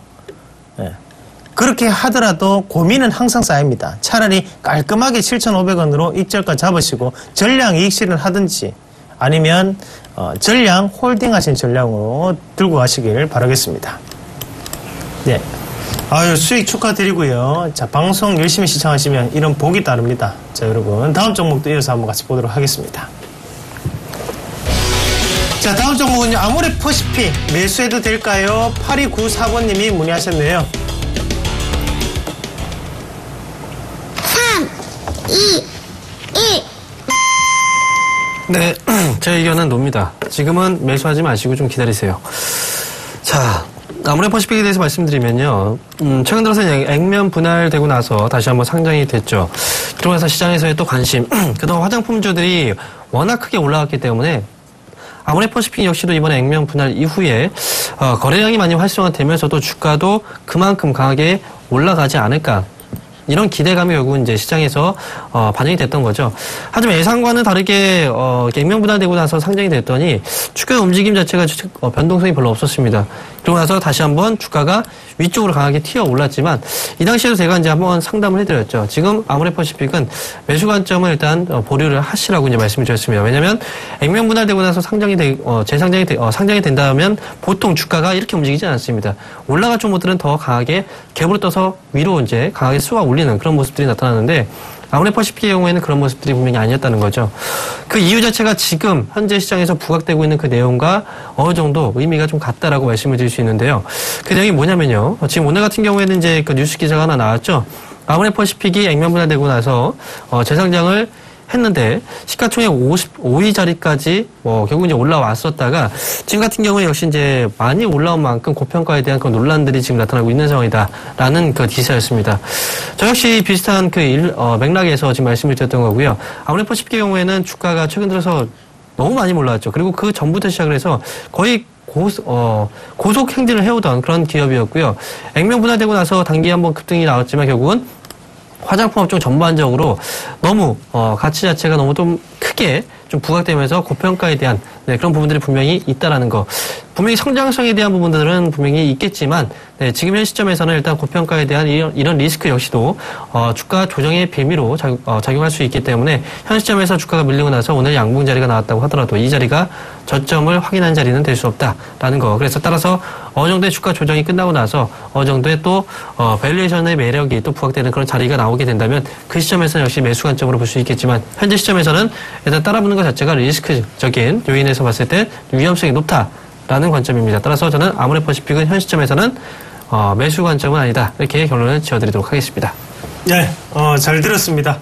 그렇게 하더라도 고민은 항상 쌓입니다. 차라리 깔끔하게 7,500원으로 익절가 잡으시고 전량 이익 실현을 하든지 아니면 전량 홀딩하신 전략으로 들고 가시길 바라겠습니다. 네. 아유, 수익 축하드리고요. 자, 방송 열심히 시청하시면 이런 복이 따릅니다. 자, 여러분 다음 종목도 이어서 한번 같이 보도록 하겠습니다. 자, 다음 종목은요. 아모레퍼시픽 매수해도 될까요? 8294번님이 문의하셨네요. 3, 2, 1. 네, 제 의견은 놉니다. 지금은 매수하지 마시고 좀 기다리세요. 자, 아모레퍼시픽에 대해서 말씀드리면요. 최근 들어서 액면 분할되고 나서 다시 한번 상장이 됐죠. 그러고 나서 시장에서의 또 관심, 그동안 화장품주들이 워낙 크게 올라갔기 때문에 아모레퍼시픽 역시도 이번에 액면 분할 이후에 거래량이 많이 활성화되면서도 주가도 그만큼 강하게 올라가지 않을까. 이런 기대감이 결국은 이제 시장에서 반영이 됐던 거죠. 하지만 예상과는 다르게 액면 분할되고 나서 상장이 됐더니 주가 움직임 자체가 변동성이 별로 없었습니다. 그러고 나서 다시 한번 주가가 위쪽으로 강하게 튀어 올랐지만 이 당시에도 제가 이제 한번 상담을 해드렸죠. 지금 아모레퍼시픽은 매수 관점을 일단 보류를 하시라고 이제 말씀을 드렸습니다. 왜냐하면 액면 분할되고 나서 상장이 된다면 보통 주가가 이렇게 움직이지 않습니다. 올라갈 종목들은 더 강하게 갭으로 떠서 위로 이제 강하게 쏘아 올리는 그런 모습들이 나타나는데 아모레퍼시픽의 경우에는 그런 모습들이 분명히 아니었다는 거죠. 그 이유 자체가 지금 현재 시장에서 부각되고 있는 그 내용과 어느 정도 의미가 좀 같다라고 말씀을 드릴 수 있는데요. 그 내용이 뭐냐면요. 지금 오늘 같은 경우에는 이제 그 뉴스 기사가 하나 나왔죠. 아모레퍼시픽이 액면 분할되고 나서 재상장을 했는데 시가총액 55위 자리까지 결국 이제 올라왔었다가 지금 같은 경우에 역시 이제 많이 올라온 만큼 고평가에 대한 그런 논란들이 지금 나타나고 있는 상황이다라는 그 기사였습니다. 저 역시 비슷한 그 맥락에서 지금 말씀을 드렸던 거고요. 아모레퍼시픽의 경우에는 주가가 최근 들어서 너무 많이 올라왔죠. 그리고 그 전부터 시작을 해서 거의 고속 행진을 해오던 그런 기업이었고요. 액면 분할되고 나서 단기 한번 급등이 나왔지만 결국은 화장품 업종 전반적으로 너무 가치 자체가 너무 좀 크게 좀 부각되면서 고평가에 대한 그런 부분들이 분명히 있다라는 거. 분명히 성장성에 대한 부분들은 분명히 있겠지만 지금 현 시점에서는 일단 고평가에 대한 이런 리스크 역시도 주가 조정의 빌미로 작용할 수 있기 때문에 현 시점에서 주가가 밀리고 나서 오늘 양봉 자리가 나왔다고 하더라도 이 자리가 저점을 확인한 자리는 될 수 없다라는 거. 그래서 따라서 어느 정도의 주가 조정이 끝나고 나서 어느 정도의 또 밸류에이션의 매력이 또 부각되는 그런 자리가 나오게 된다면 그 시점에서는 역시 매수 관점으로 볼 수 있겠지만 현재 시점에서는 일단 따라붙는 것 자체가 리스크적인 요인에서 봤을 때 위험성이 높다라는 관점입니다. 따라서 저는 아모레퍼시픽은 현 시점에서는 매수 관점은 아니다. 이렇게 결론을 지어드리도록 하겠습니다. 네, 잘 들었습니다.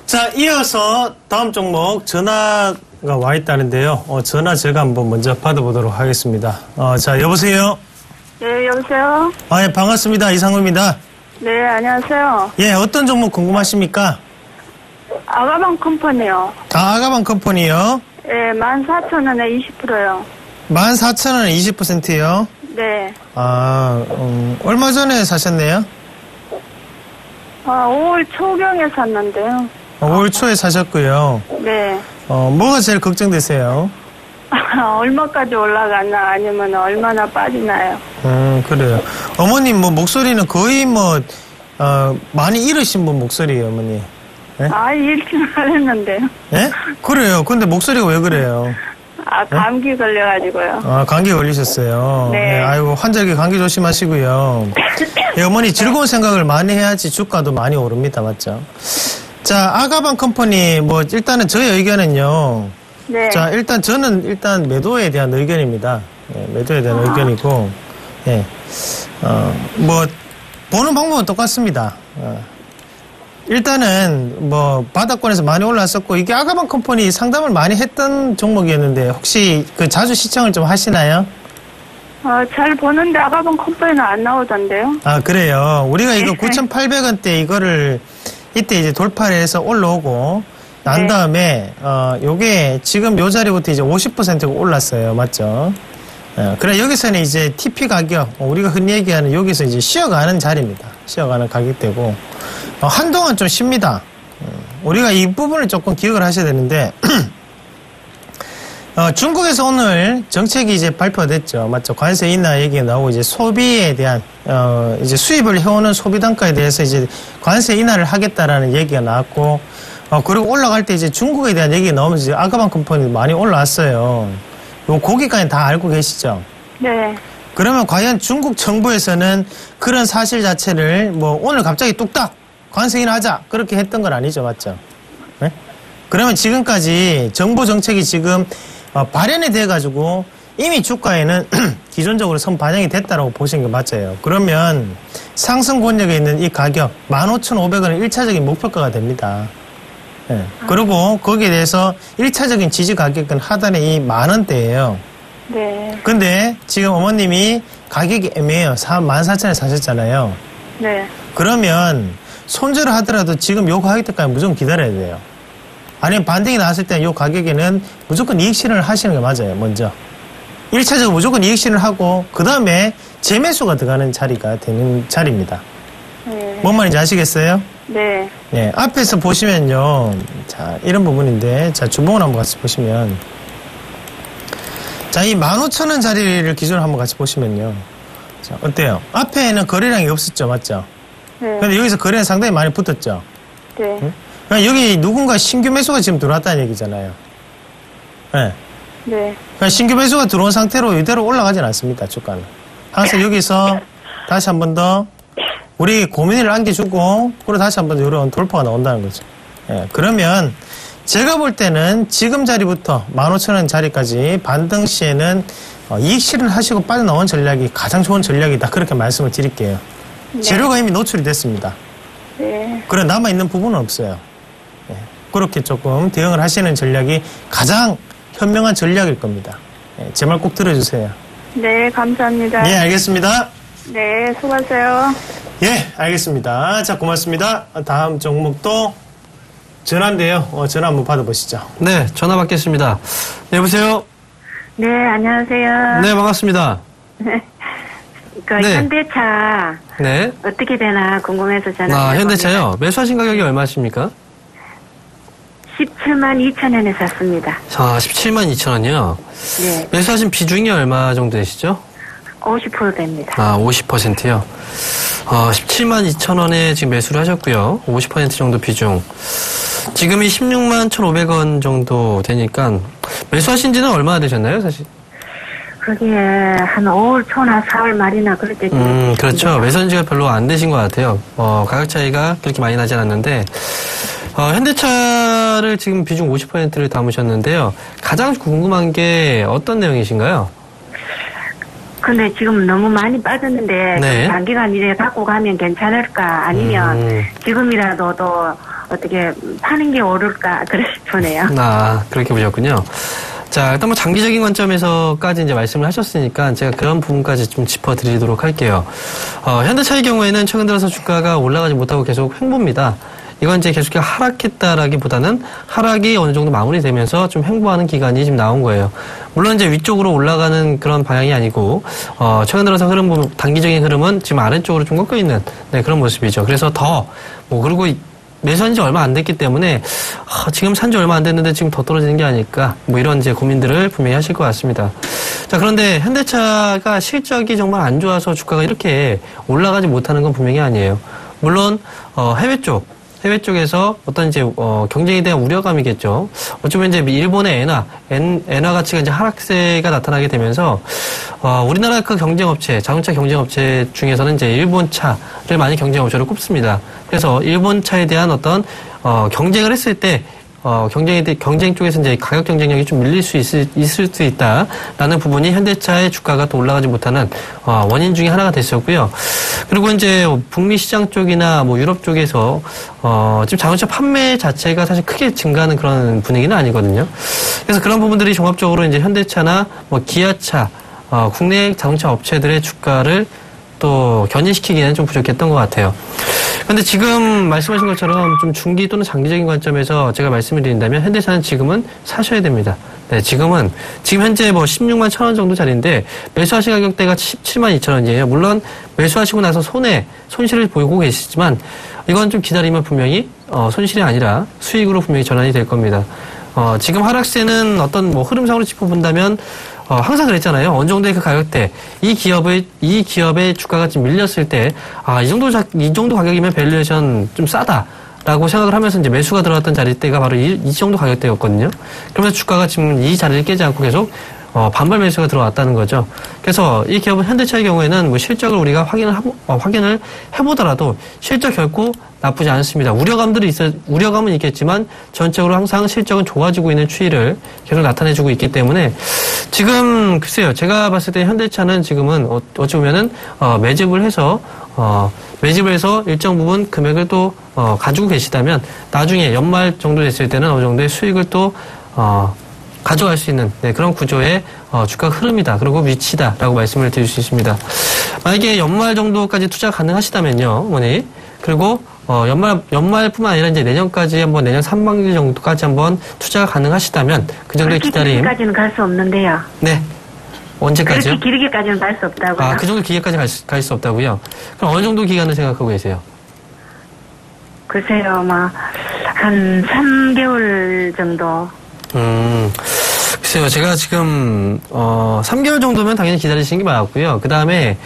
자, 이어서 다음 종목 전화가 와 있다는데요. 전화 제가 한번 먼저 받아보도록 하겠습니다. 자, 여보세요? 네, 여보세요? 예, 반갑습니다. 이상우입니다. 네, 안녕하세요. 예, 어떤 종목 궁금하십니까? 아가방 컴퍼니요. 아가방 컴퍼니요? 예, 14,000원에 20%요. 14,000원에 20%요? 네. 얼마 전에 사셨네요? 5월 초경에 샀는데요. 5월 초에 사셨고요. 네. 뭐가 제일 걱정되세요? 얼마까지 올라가나 아니면 얼마나 빠지나요? 그래요. 어머님 목소리는 거의 많이 잃으신 분 목소리예요, 어머니. 네? 일주일 안 했는데요. 예? 그래요. 근데 목소리가 왜 그래요? 감기 걸려가지고요. 감기 걸리셨어요. 네. 아이고, 환절기 감기 조심하시고요. 예, 어머니 즐거운 생각을 많이 해야지 주가도 많이 오릅니다. 맞죠? 자, 아가방 컴퍼니, 일단은 저의 의견은요. 네. 자, 저는 매도에 대한 의견입니다. 예, 매도에 대한 의견이고, 예. 보는 방법은 똑같습니다. 일단은 바닥권에서 많이 올랐었고 이게 아가방 컴퍼니 상담을 많이 했던 종목이었는데 혹시 자주 시청을 좀 하시나요? 잘 보는데 아가방 컴퍼니는 안 나오던데요. 그래요. 우리가 이거 9,800원대 이거를 이때 이제 돌파를 해서 올라오고 난 다음에 요게 지금 요 자리부터 이제 50%가 올랐어요. 맞죠? 그래 여기서는 이제 TP 가격 우리가 흔히 얘기하는 여기서 이제 쉬어가는 자리입니다. 쉬어가는 가격대고 한동안 좀 쉽니다. 우리가 이 부분을 조금 기억을 하셔야 되는데 중국에서 오늘 정책이 이제 발표됐죠. 맞죠? 관세 인하 얘기가 나오고 이제 소비에 대한 이제 수입을 해오는 소비 단가에 대해서 이제 관세 인하를 하겠다라는 얘기가 나왔고 그리고 올라갈 때 이제 중국에 대한 얘기가 나오면서 이제 아가방 컴퍼니 많이 올라왔어요. 요 거기까지 다 알고 계시죠? 네. 그러면 과연 중국 정부에서는 그런 사실 자체를 오늘 갑자기 뚝딱 관세 인하하자 그렇게 했던 건 아니죠, 맞죠? 네? 그러면 지금까지 정부 정책이 지금 발현이 돼가지고 이미 주가에는 기존적으로 선반영이 됐다라고 보시는 게 맞아요. 그러면 상승 권역에 있는 이 가격 15,500원은 1차적인 목표가가 됩니다. 네. 그리고 거기에 대해서 1차적인 지지 가격은 하단에 이 10,000원대예요. 네. 근데 지금 어머님이 가격이 애매해요. 14,000원에 사셨잖아요. 네. 그러면 손절을 하더라도 지금 요 가격 때까지 무조건 기다려야 돼요. 아니면 반등이 나왔을 때 요 가격에는 무조건 이익 실현을 하시는 게 맞아요. 먼저 1차적으로 무조건 이익 실현을 하고 그 다음에 재매수가 들어가는 자리가 되는 자리입니다. 네. 뭔 말인지 아시겠어요? 네. 네, 앞에서 보시면요. 자, 이런 부분인데, 자, 주봉을 한번 같이 보시면. 자, 이 15,000원 자리를 기준으로 한번 같이 보시면요. 자, 어때요? 앞에는 거래량이 없었죠, 맞죠? 네. 근데 여기서 거래량 상당히 많이 붙었죠? 네. 응? 그러니까 여기 누군가 신규 매수가 지금 들어왔다는 얘기잖아요. 네. 네. 그러니까 신규 매수가 들어온 상태로 이대로 올라가진 않습니다, 주가는. 항상 여기서 다시 한 번 더 우리 고민을 안겨주고 그리고 다시 한번 이런 돌파가 나온다는 거죠. 예, 그러면 제가 볼 때는 지금 자리부터 15,000원 자리까지 반등 시에는 이익 실현하시고 빠져나온 전략이 가장 좋은 전략이다. 그렇게 말씀을 드릴게요. 네. 재료가 이미 노출이 됐습니다. 네. 그래 남아있는 부분은 없어요. 예, 그렇게 조금 대응을 하시는 전략이 가장 현명한 전략일 겁니다. 예, 제 말 꼭 들어주세요. 네, 감사합니다. 네, 알겠습니다. 네, 수고하세요. 예, 알겠습니다. 자, 고맙습니다. 다음 종목도 전화인데요. 전화 한번 받아보시죠. 네, 전화 받겠습니다. 네, 여보세요? 네, 안녕하세요. 네, 반갑습니다. 네. 현대차 네. 어떻게 되나 궁금해서 전화드렸습니다. 현대차요? 매수하신 가격이 얼마십니까? 17만 2천 원에 샀습니다. 17만 2천 원이요? 네. 매수하신 비중이 얼마 정도 되시죠? 50% 됩니다. 50%요? 17만 2천 원에 지금 매수를 하셨고요. 50% 정도 비중. 지금이 16만 1,500원 정도 되니까 매수하신 지는 얼마나 되셨나요, 사실? 그게 한 5월 초나 4월 말이나 그럴 때. 그렇죠. 매선지가 별로 안 되신 것 같아요. 가격 차이가 그렇게 많이 나지 않았는데, 현대차를 지금 비중 50%를 담으셨는데요. 가장 궁금한 게 어떤 내용이신가요? 근데 지금 너무 많이 빠졌는데 네. 좀 단기간 이제 갖고 가면 괜찮을까 아니면 지금이라도 또 어떻게 파는 게 오를까 그래 싶으네요. 그렇게 보셨군요. 자, 일단 뭐 장기적인 관점에서까지 이제 말씀을 하셨으니까 제가 그런 부분까지 좀 짚어드리도록 할게요. 현대차의 경우에는 최근 들어서 주가가 올라가지 못하고 계속 횡보입니다. 이건 이제 계속해서 하락했다라기보다는 하락이 어느 정도 마무리되면서 좀 횡보하는 기간이 지금 나온 거예요. 물론 이제 위쪽으로 올라가는 그런 방향이 아니고, 최근 들어서 단기적인 흐름은 지금 아래쪽으로 좀 꺾여 있는, 네, 그런 모습이죠. 그래서 그리고 매수한 지 얼마 안 됐기 때문에, 지금 산 지 얼마 안 됐는데 지금 더 떨어지는 게 아닐까, 이런 이제 고민들을 분명히 하실 것 같습니다. 자, 그런데 현대차가 실적이 정말 안 좋아서 주가가 이렇게 올라가지 못하는 건 분명히 아니에요. 물론, 해외 쪽에서 어떤 이제, 경쟁에 대한 우려감이겠죠. 어쩌면 이제 일본의 엔화 가치가 이제 하락세가 나타나게 되면서, 우리나라 그 자동차 경쟁업체 중에서는 이제 일본 차를 많이 경쟁업체로 꼽습니다. 그래서 일본 차에 대한 어떤, 경쟁을 했을 때, 경쟁 쪽에서 이제 가격 경쟁력이 좀 밀릴 수 있을 수 있다라는 부분이 현대차의 주가가 또 올라가지 못하는 원인 중에 하나가 됐었고요. 그리고 이제 북미 시장 쪽이나 유럽 쪽에서 지금 자동차 판매 자체가 사실 크게 증가하는 그런 분위기는 아니거든요. 그래서 그런 부분들이 종합적으로 이제 현대차나 기아차, 국내 자동차 업체들의 주가를 또 견인시키기에는 좀 부족했던 것 같아요. 그런데 지금 말씀하신 것처럼 좀 중기 또는 장기적인 관점에서 제가 말씀을 드린다면 현대차는 지금은 사셔야 됩니다. 네, 지금 현재 16만 1,000원 정도 자리인데 매수하신 가격대가 17만 2,000원이에요. 물론 매수하시고 나서 손실을 보이고 계시지만 이건 좀 기다리면 분명히 손실이 아니라 수익으로 분명히 전환이 될 겁니다. 지금 하락세는 어떤 흐름상으로 짚어본다면 항상 그랬잖아요. 어느 정도의 그 가격대, 이 기업의 주가가 좀 밀렸을 때, 이 정도 가격이면 밸류에이션 좀 싸다라고 생각을 하면서 이제 매수가 들어갔던 자리대가 바로 이 정도 가격대였거든요. 그러면서 주가가 지금 이 자리를 깨지 않고 계속 반발 매수가 들어왔다는 거죠. 그래서 이 기업은 현대차의 경우에는 실적을 우리가 확인을 해보더라도 실적 결코 나쁘지 않습니다. 우려감은 있겠지만 전적으로 항상 실적은 좋아지고 있는 추이를 계속 나타내주고 있기 때문에 지금 글쎄요, 제가 봤을 때 현대차는 지금은 어찌 보면은 매집을 해서 일정 부분 금액을 또 가지고 계시다면 나중에 연말 정도 됐을 때는 어느 정도의 수익을 또 가져갈 수 있는 그런 구조의 주가 흐름이다. 그리고 위치다라고 말씀을 드릴 수 있습니다. 만약에 연말 정도까지 투자 가능하시다면요, 어머니. 그리고 연말뿐만 아니라 이제 내년까지 내년 상반기 정도까지 한번 투자가 가능하시다면 그 정도의 기다림. 그렇게까지는 갈 수 없는데요. 네. 언제까지요? 그렇게 길게까지는 갈 수 없다고요. 그 정도 길게까지 갈 수 없다고요? 그럼 어느 정도 기간을 생각하고 계세요? 글쎄요, 한 3개월 정도. 글쎄요, 제가 지금, 3개월 정도면 당연히 기다리시는 게 맞고요. 그 다음에,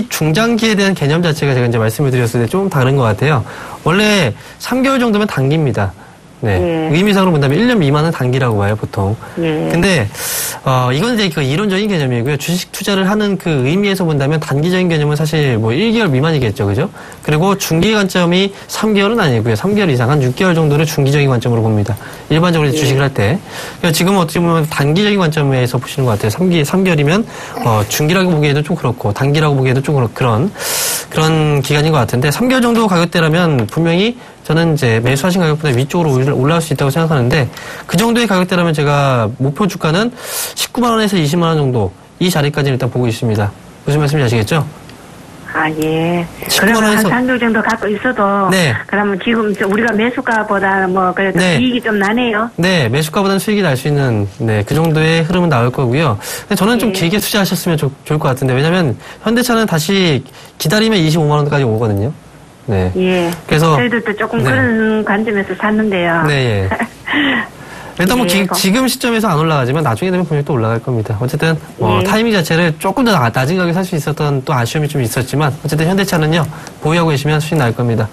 중장기에 대한 개념 자체가 제가 이제 말씀을 드렸을 때 좀 다른 것 같아요. 원래 3개월 정도면 단기입니다. 네. 예. 의미상으로 본다면 1년 미만은 단기라고 봐요, 보통. 예. 근데, 이건 이제 그 이론적인 개념이고요. 주식 투자를 하는 그 의미에서 본다면 단기적인 개념은 사실 1개월 미만이겠죠, 그죠? 그리고 중기 관점이 3개월은 아니고요. 3개월 이상, 한 6개월 정도를 중기적인 관점으로 봅니다. 일반적으로 예. 주식을 할 때. 그러니까 지금은 어떻게 보면 단기적인 관점에서 보시는 것 같아요. 3개월이면, 중기라고 보기에도 좀 그렇고, 단기라고 보기에도 좀 그런 기간인 것 같은데, 3개월 정도 가격대라면 분명히 저는 이제 매수하신 가격보다 위쪽으로 올라갈 수 있다고 생각하는데 그 정도의 가격대라면 제가 목표 주가는 19만 원에서 20만 원 정도 이 자리까지는 일단 보고 있습니다. 무슨 말씀인지 아시겠죠? 예. 그러면 한 3개월 정도 갖고 있어도 네. 그러면 지금 우리가 매수가보다 그래도 네. 이익이 좀 나네요. 네, 매수가보다는 수익이 날 수 있는 그 정도의 흐름은 나올 거고요. 근데 저는 좀 길게 투자하셨으면 좋을 것 같은데 왜냐면 현대차는 다시 기다리면 25만 원까지 오거든요. 네. 예. 그래서 저희들도 조금 네. 그런 관점에서 샀는데요. 네, 예. 일단 예, 지금 시점에서 안 올라가지만 나중에 되면 분명히 또 올라갈 겁니다. 어쨌든 예. 타이밍 자체를 조금 더 낮은 가격에 살 수 있었던 또 아쉬움이 좀 있었지만 어쨌든 현대차는요 보유하고 계시면 수익 날 겁니다.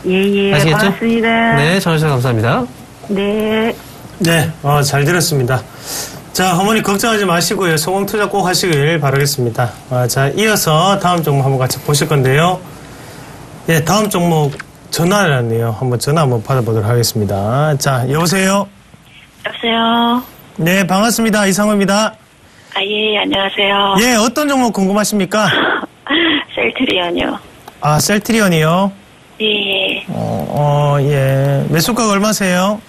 예. 아시겠죠? 고맙습니다. 네, 전화주셔서 감사합니다. 네. 네, 잘 들었습니다. 자, 어머니 걱정하지 마시고요. 성공 투자 꼭 하시길 바라겠습니다. 자, 이어서 다음 종목 한번 같이 보실 건데요. 예, 다음 종목 전화를 왔네요. 전화 한번 받아보도록 하겠습니다. 자, 여보세요? 여보세요? 네, 반갑습니다. 이상호입니다. 예, 안녕하세요. 예, 어떤 종목 궁금하십니까? 셀트리온이요. 아, 셀트리온이요? 예. 예. 매수가가 얼마세요?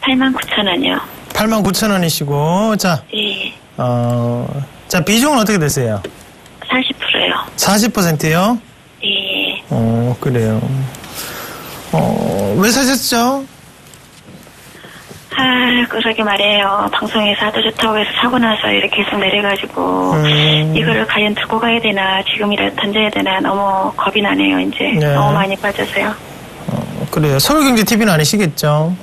89,000원이요. 89,000원이시고, 자, 예. 자, 비중은 어떻게 되세요? 40%요. 40%요? 예. 그래요. 왜 사셨죠? 그러게 말이에요. 방송에서 하도 좋다고 해서 사고 나서 이렇게 계속 내려가지고, 이거를 과연 두고 가야 되나, 지금이라도 던져야 되나, 너무 겁이 나네요, 이제. 네. 너무 많이 빠져서요. 그래요. 서울경제TV는 아니시겠죠?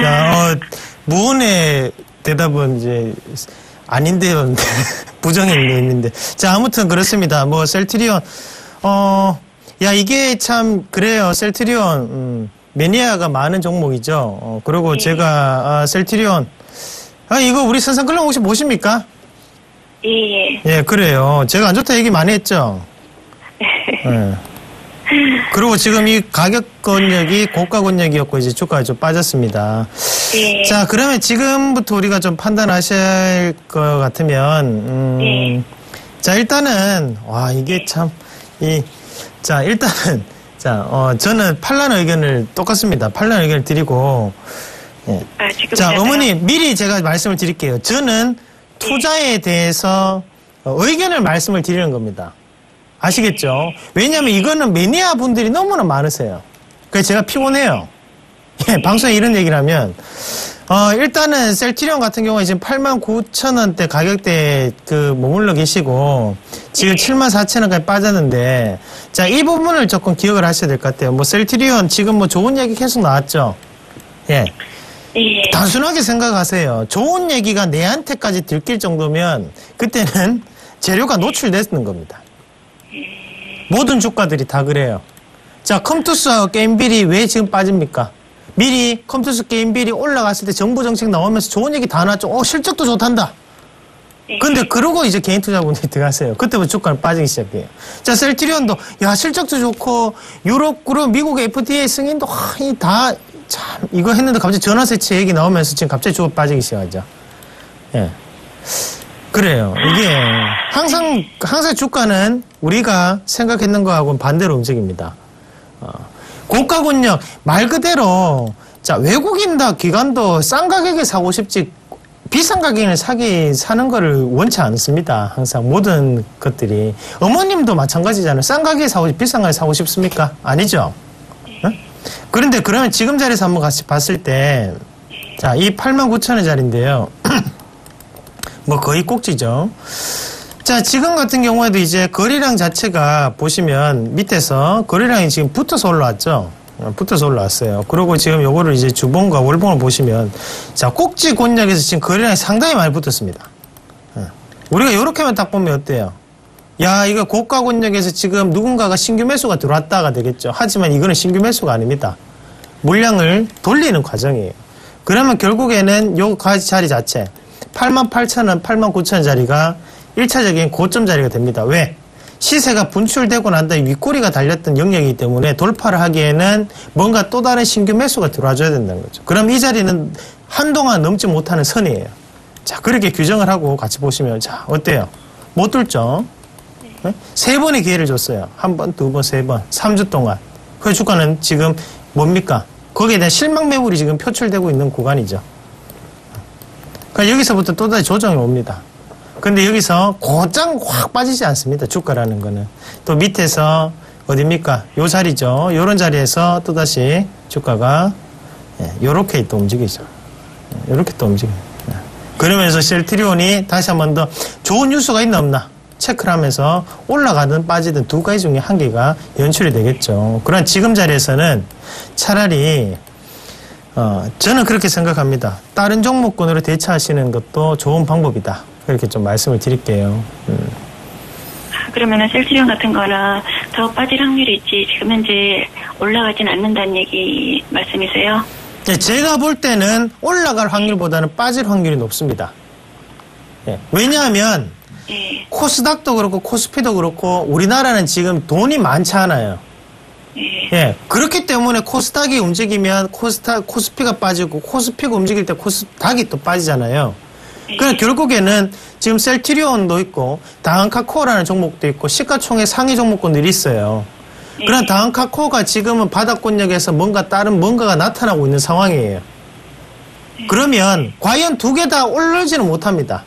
야, 무언의 대답은 이제 아닌데요. 부정이 있는데. 자, 아무튼 그렇습니다. 셀트리온. 야, 이게 참, 그래요. 셀트리온, 매니아가 많은 종목이죠. 그리고 제가, 셀트리온, 이거 우리 선상클럽 혹시 보십니까? 예. 예, 그래요. 제가 안 좋다 얘기 많이 했죠. 예. 그리고 지금 이 가격 권역이 고가 권역이었고 이제 주가가 좀 빠졌습니다. 예. 자, 그러면 지금부터 우리가 좀 판단하셔야 할 것 같으면, 예. 자, 일단은, 이게 참, 자, 일단은, 저는 판단 의견을 똑같습니다. 판단 의견을 드리고, 예. 지금 자, 어머니, 미리 제가 말씀을 드릴게요. 저는 투자에 대해서 의견을 말씀을 드리는 겁니다. 아시겠죠? 왜냐하면 이거는 매니아 분들이 너무나 많으세요. 그래서 제가 피곤해요. 예, 방송에 이런 얘기를 하면, 일단은 셀트리온 같은 경우에 지금 89,000원대 가격대에 머물러 계시고, 지금 74,000원까지 빠졌는데, 자, 이 부분을 조금 기억을 하셔야 될 것 같아요. 셀트리온 지금 좋은 얘기 계속 나왔죠? 예. 예. 단순하게 생각하세요. 좋은 얘기가 내한테까지 들킬 정도면, 그때는 재료가 노출됐는 겁니다. 모든 주가들이 다 그래요. 자, 컴투스하고 게임빌이 왜 지금 빠집니까? 미리 컴투스 게임빌이 올라갔을 때 정부 정책 나오면서 좋은 얘기 다 나왔죠. 실적도 좋단다. 근데 그러고 이제 개인 투자분들이 들어가세요. 그때부터 주가는 빠지기 시작해요. 자, 셀트리온도 실적도 좋고 유럽 그룹 미국 FDA 승인도 참 이거 했는데 갑자기 전화세치 얘기 나오면서 지금 갑자기 주가 빠지기 시작하죠. 예. 그래요. 이게 항상 주가는 우리가 생각했는 거하고는 반대로 움직입니다. 고가 권역 말 그대로 자, 외국인다 기관도 싼 가격에 사고 싶지 비싼 가격에 사는 거를 원치 않습니다. 항상 모든 것들이. 어머님도 마찬가지잖아요. 싼 가격에 사고 비싼 가격에 사고 싶습니까? 아니죠. 응? 그런데 그러면 지금 자리에서 한번 같이 봤을 때 자, 이 89,000원짜리인데요. 거의 꼭지죠. 자, 지금 같은 경우에도 이제 거래량 자체가 보시면 밑에서 거래량이 지금 붙어서 올라왔죠. 붙어서 올라왔어요. 그리고 지금 요거를 이제 주봉과 월봉을 보시면 자, 꼭지 권역에서 지금 거래량이 상당히 많이 붙었습니다. 우리가 요렇게만 딱 보면 어때요? 야, 이거 고가 권역에서 지금 누군가가 신규 매수가 들어왔다가 되겠죠. 하지만 이거는 신규 매수가 아닙니다. 물량을 돌리는 과정이에요. 그러면 결국에는 요 자리 자체 88,000원, 89,000원짜리가 1차적인 고점 자리가 됩니다. 왜? 시세가 분출되고 난 다음에 윗꼬리가 달렸던 영역이기 때문에 돌파를 하기에는 뭔가 또 다른 신규 매수가 들어와줘야 된다는 거죠. 그럼 이 자리는 한동안 넘지 못하는 선이에요. 자, 그렇게 규정을 하고 같이 보시면 자, 어때요? 못 뚫죠? 네? 3번의 기회를 줬어요. 1번, 2번, 3번, 3주 동안. 그 주가는 지금 뭡니까? 거기에 대한 실망 매물이 지금 표출되고 있는 구간이죠. 그러니까 여기서부터 또다시 조정이 옵니다. 근데 여기서 곧장 확 빠지지 않습니다. 주가라는 거는. 또 밑에서 어딥니까? 요 자리죠. 요런 자리에서 또다시 주가가 요렇게 또 움직이죠. 요렇게 또 움직여요. 그러면서 셀트리온이 다시 한 번 더 좋은 뉴스가 있나 없나 체크를 하면서 올라가든 빠지든 두 가지 중에 한 개가 연출이 되겠죠. 그런 지금 자리에서는 차라리 저는 그렇게 생각합니다. 다른 종목군으로 대처하시는 것도 좋은 방법이다. 그렇게 좀 말씀을 드릴게요. 그러면은 셀트리온 같은 거는 더 빠질 확률이 있지 지금 현재 올라가진 않는다는 얘기 말씀이세요? 네, 제가 볼 때는 올라갈 확률보다는 빠질 확률이 높습니다. 예, 왜냐하면 예. 코스닥도 그렇고 코스피도 그렇고 우리나라는 지금 돈이 많지 않아요. 예. 예, 그렇기 때문에 코스닥이 움직이면 코스피가 빠지고 코스피가 움직일 때 코스닥이 또 빠지잖아요. 그러니까 결국에는 지금 셀트리온도 있고 다한카코어라는 종목도 있고 시가총액 상위 종목군들이 있어요. 그러나 다한카코어가 지금은 바닥권역에서 다른 뭔가가 나타나고 있는 상황이에요. 그러면 과연 두 개 다 올라지는 못합니다.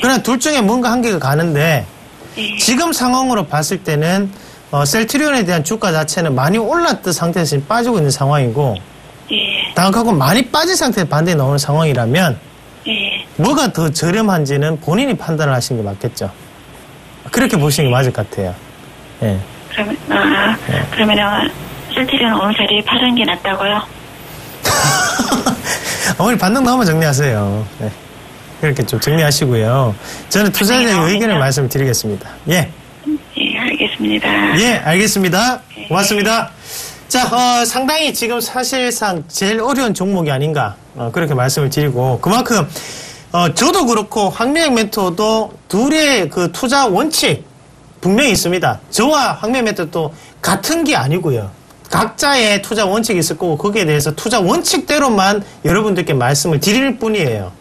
그러나 둘 중에 뭔가 한 개가 가는데 지금 상황으로 봤을 때는 셀트리온에 대한 주가 자체는 많이 올랐던 상태에서 지금 빠지고 있는 상황이고 다한카코어 많이 빠진 상태에서 반대에 나오는 상황이라면 뭐가 더 저렴한지는 본인이 판단을 하시는 게 맞겠죠. 그렇게 보시는 게 맞을 것 같아요. 예. 그러면 셀트리온 오늘 자리에 파는 게 낫다고요? 어머니 반등 나오면 정리하세요. 네. 그렇게 좀 정리하시고요. 저는 투자자의 의견을 말씀드리겠습니다. 예. 예, 알겠습니다. 예, 알겠습니다. 고맙습니다. 자, 상당히 지금 사실상 제일 어려운 종목이 아닌가, 그렇게 말씀을 드리고, 그만큼, 저도 그렇고, 황미영 멘토도 둘의 그 투자 원칙, 분명히 있습니다. 저와 황미영 멘토도 같은 게 아니고요. 각자의 투자 원칙이 있을 거고, 거기에 대해서 투자 원칙대로만 여러분들께 말씀을 드릴 뿐이에요.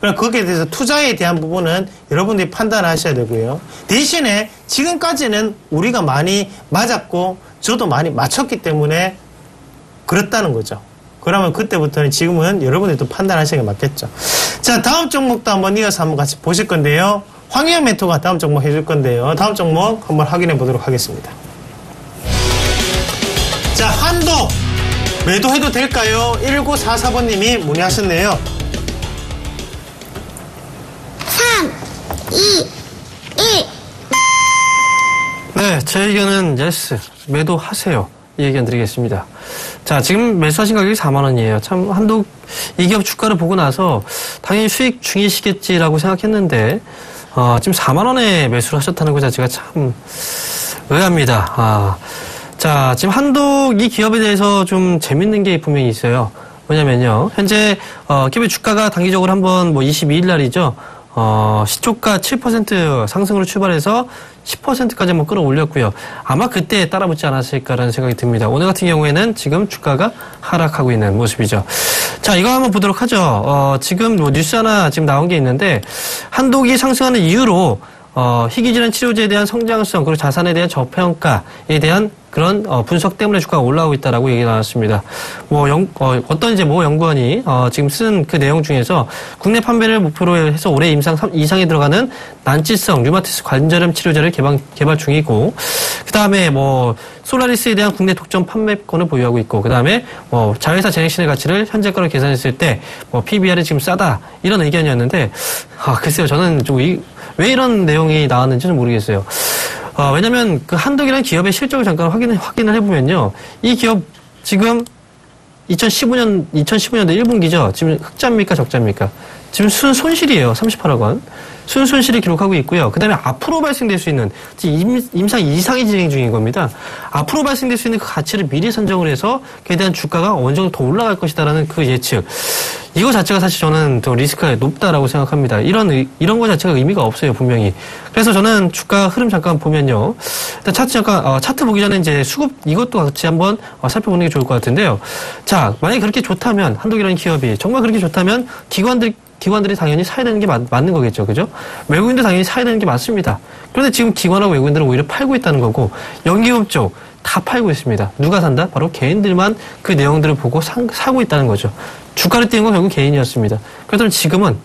그럼 거기에 대해서 투자에 대한 부분은 여러분들이 판단하셔야 되고요. 대신에 지금까지는 우리가 많이 맞았고 저도 많이 맞췄기 때문에 그렇다는 거죠. 그러면 그때부터는 지금은 여러분들이 또 판단하시는 게 맞겠죠. 자, 다음 종목도 한번 이어서 한번 같이 보실 건데요. 황희영 멘토가 다음 종목 해줄 건데요. 다음 종목 한번 확인해 보도록 하겠습니다. 자, 한도 매도해도 될까요? 1944번님이 문의하셨네요. 3, 2, 1. 네, 제 의견은 yes, 매도하세요. 이 의견 드리겠습니다. 자, 지금 매수하신 가격이 4만 원이에요. 참 한독 이 기업 주가를 보고 나서 당연히 수익 중이시겠지라고 생각했는데 지금 4만 원에 매수를 하셨다는 것 자체가 참 의아합니다. 자, 지금 한독 이 기업에 대해서 좀 재밌는 게 분명히 있어요. 뭐냐면요, 현재 기업의 주가가 단기적으로 한번 22일 날이죠. 시초가 7% 상승으로 출발해서 10%까지 한번 끌어올렸고요. 아마 그때 따라붙지 않았을까라는 생각이 듭니다. 오늘 같은 경우에는 지금 주가가 하락하고 있는 모습이죠. 자, 이거 한번 보도록 하죠. 지금 뉴스 하나 지금 나온 게 있는데, 한독이 상승하는 이유로 희귀질환 치료제에 대한 성장성, 그리고 자산에 대한 저평가에 대한 그런 분석 때문에 주가가 올라오고 있다라고 얘기가 나왔습니다. 어떤 이제 모 연구원이 지금 쓴 그 내용 중에서 국내 판매를 목표로 해서 올해 이상에 들어가는 난치성 류마티스 관절염 치료제를 개발 중이고, 그 다음에 솔라리스에 대한 국내 독점 판매권을 보유하고 있고, 그 다음에 자회사 재생신의 가치를 현재가로 계산했을 때 PBR이 지금 싸다, 이런 의견이었는데, 글쎄요, 저는 좀 왜 이런 내용이 나왔는지는 모르겠어요. 왜냐면 그 한독이라는 기업의 실적을 잠깐 확인을 해보면요, 이 기업 지금 2015년도 1분기죠. 지금 흑자입니까 적자입니까? 지금 순손실이에요. 38억 원. 순손실을 기록하고 있고요. 그 다음에 앞으로 발생될 수 있는, 임상 이상이 진행 중인 겁니다. 앞으로 발생될 수 있는 그 가치를 미리 선정을 해서 그에 대한 주가가 어느 정도 더 올라갈 것이다라는 그 예측. 이거 자체가 사실 저는 더 리스크가 높다라고 생각합니다. 이런 거 자체가 의미가 없어요, 분명히. 그래서 저는 주가 흐름 잠깐 보면요. 일단 차트 보기 전에 이제 수급 이것도 같이 한번 살펴보는 게 좋을 것 같은데요. 자, 만약에 그렇게 좋다면, 한독이라는 기업이 정말 그렇게 좋다면 기관들이 당연히 사야 되는 게 맞는 거겠죠. 그죠? 외국인도 당연히 사야 되는 게 맞습니다. 그런데 지금 기관하고 외국인들은 오히려 팔고 있다는 거고, 연기금 쪽 다 팔고 있습니다. 누가 산다? 바로 개인들만 그 내용들을 보고 사고 있다는 거죠. 주가를 띄운 건 결국 개인이었습니다. 그렇다면 지금은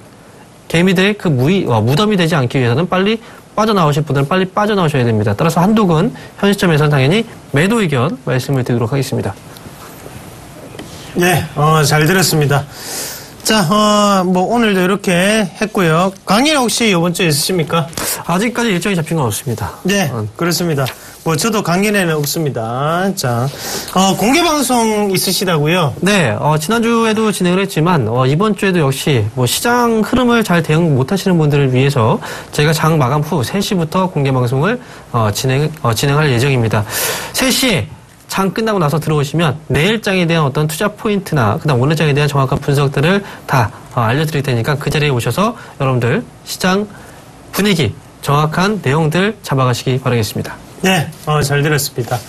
개미들의 그 무덤이 되지 않기 위해서는 빨리 빠져나오실 분들은 빨리 빠져나오셔야 됩니다. 따라서 한독은 현 시점에서는 당연히 매도 의견 말씀을 드리도록 하겠습니다. 네, 잘 들었습니다. 자, 오늘도 이렇게 했고요. 강의는 혹시 이번 주에 있으십니까? 아직까지 일정이 잡힌 건 없습니다. 네, 그렇습니다. 저도 강의는 없습니다. 자, 공개 방송 있으시다고요? 네, 지난주에도 진행을 했지만, 이번 주에도 역시 시장 흐름을 잘 대응 못 하시는 분들을 위해서 저희가 장 마감 후 3시부터 공개 방송을 진행할 예정입니다. 3시에 장 끝나고 나서 들어오시면 내일장에 대한 어떤 투자 포인트나 그다음 오늘장에 대한 정확한 분석들을 다 알려드릴 테니까 그 자리에 오셔서 여러분들 시장 분위기 정확한 내용들 잡아가시기 바라겠습니다. 네, 잘 들었습니다.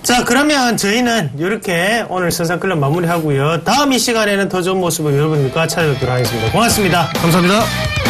자, 그러면 저희는 이렇게 오늘 선상클럽 마무리하고요. 다음 이 시간에는 더 좋은 모습을 여러분들과 찾아뵙도록 하겠습니다. 고맙습니다. 감사합니다.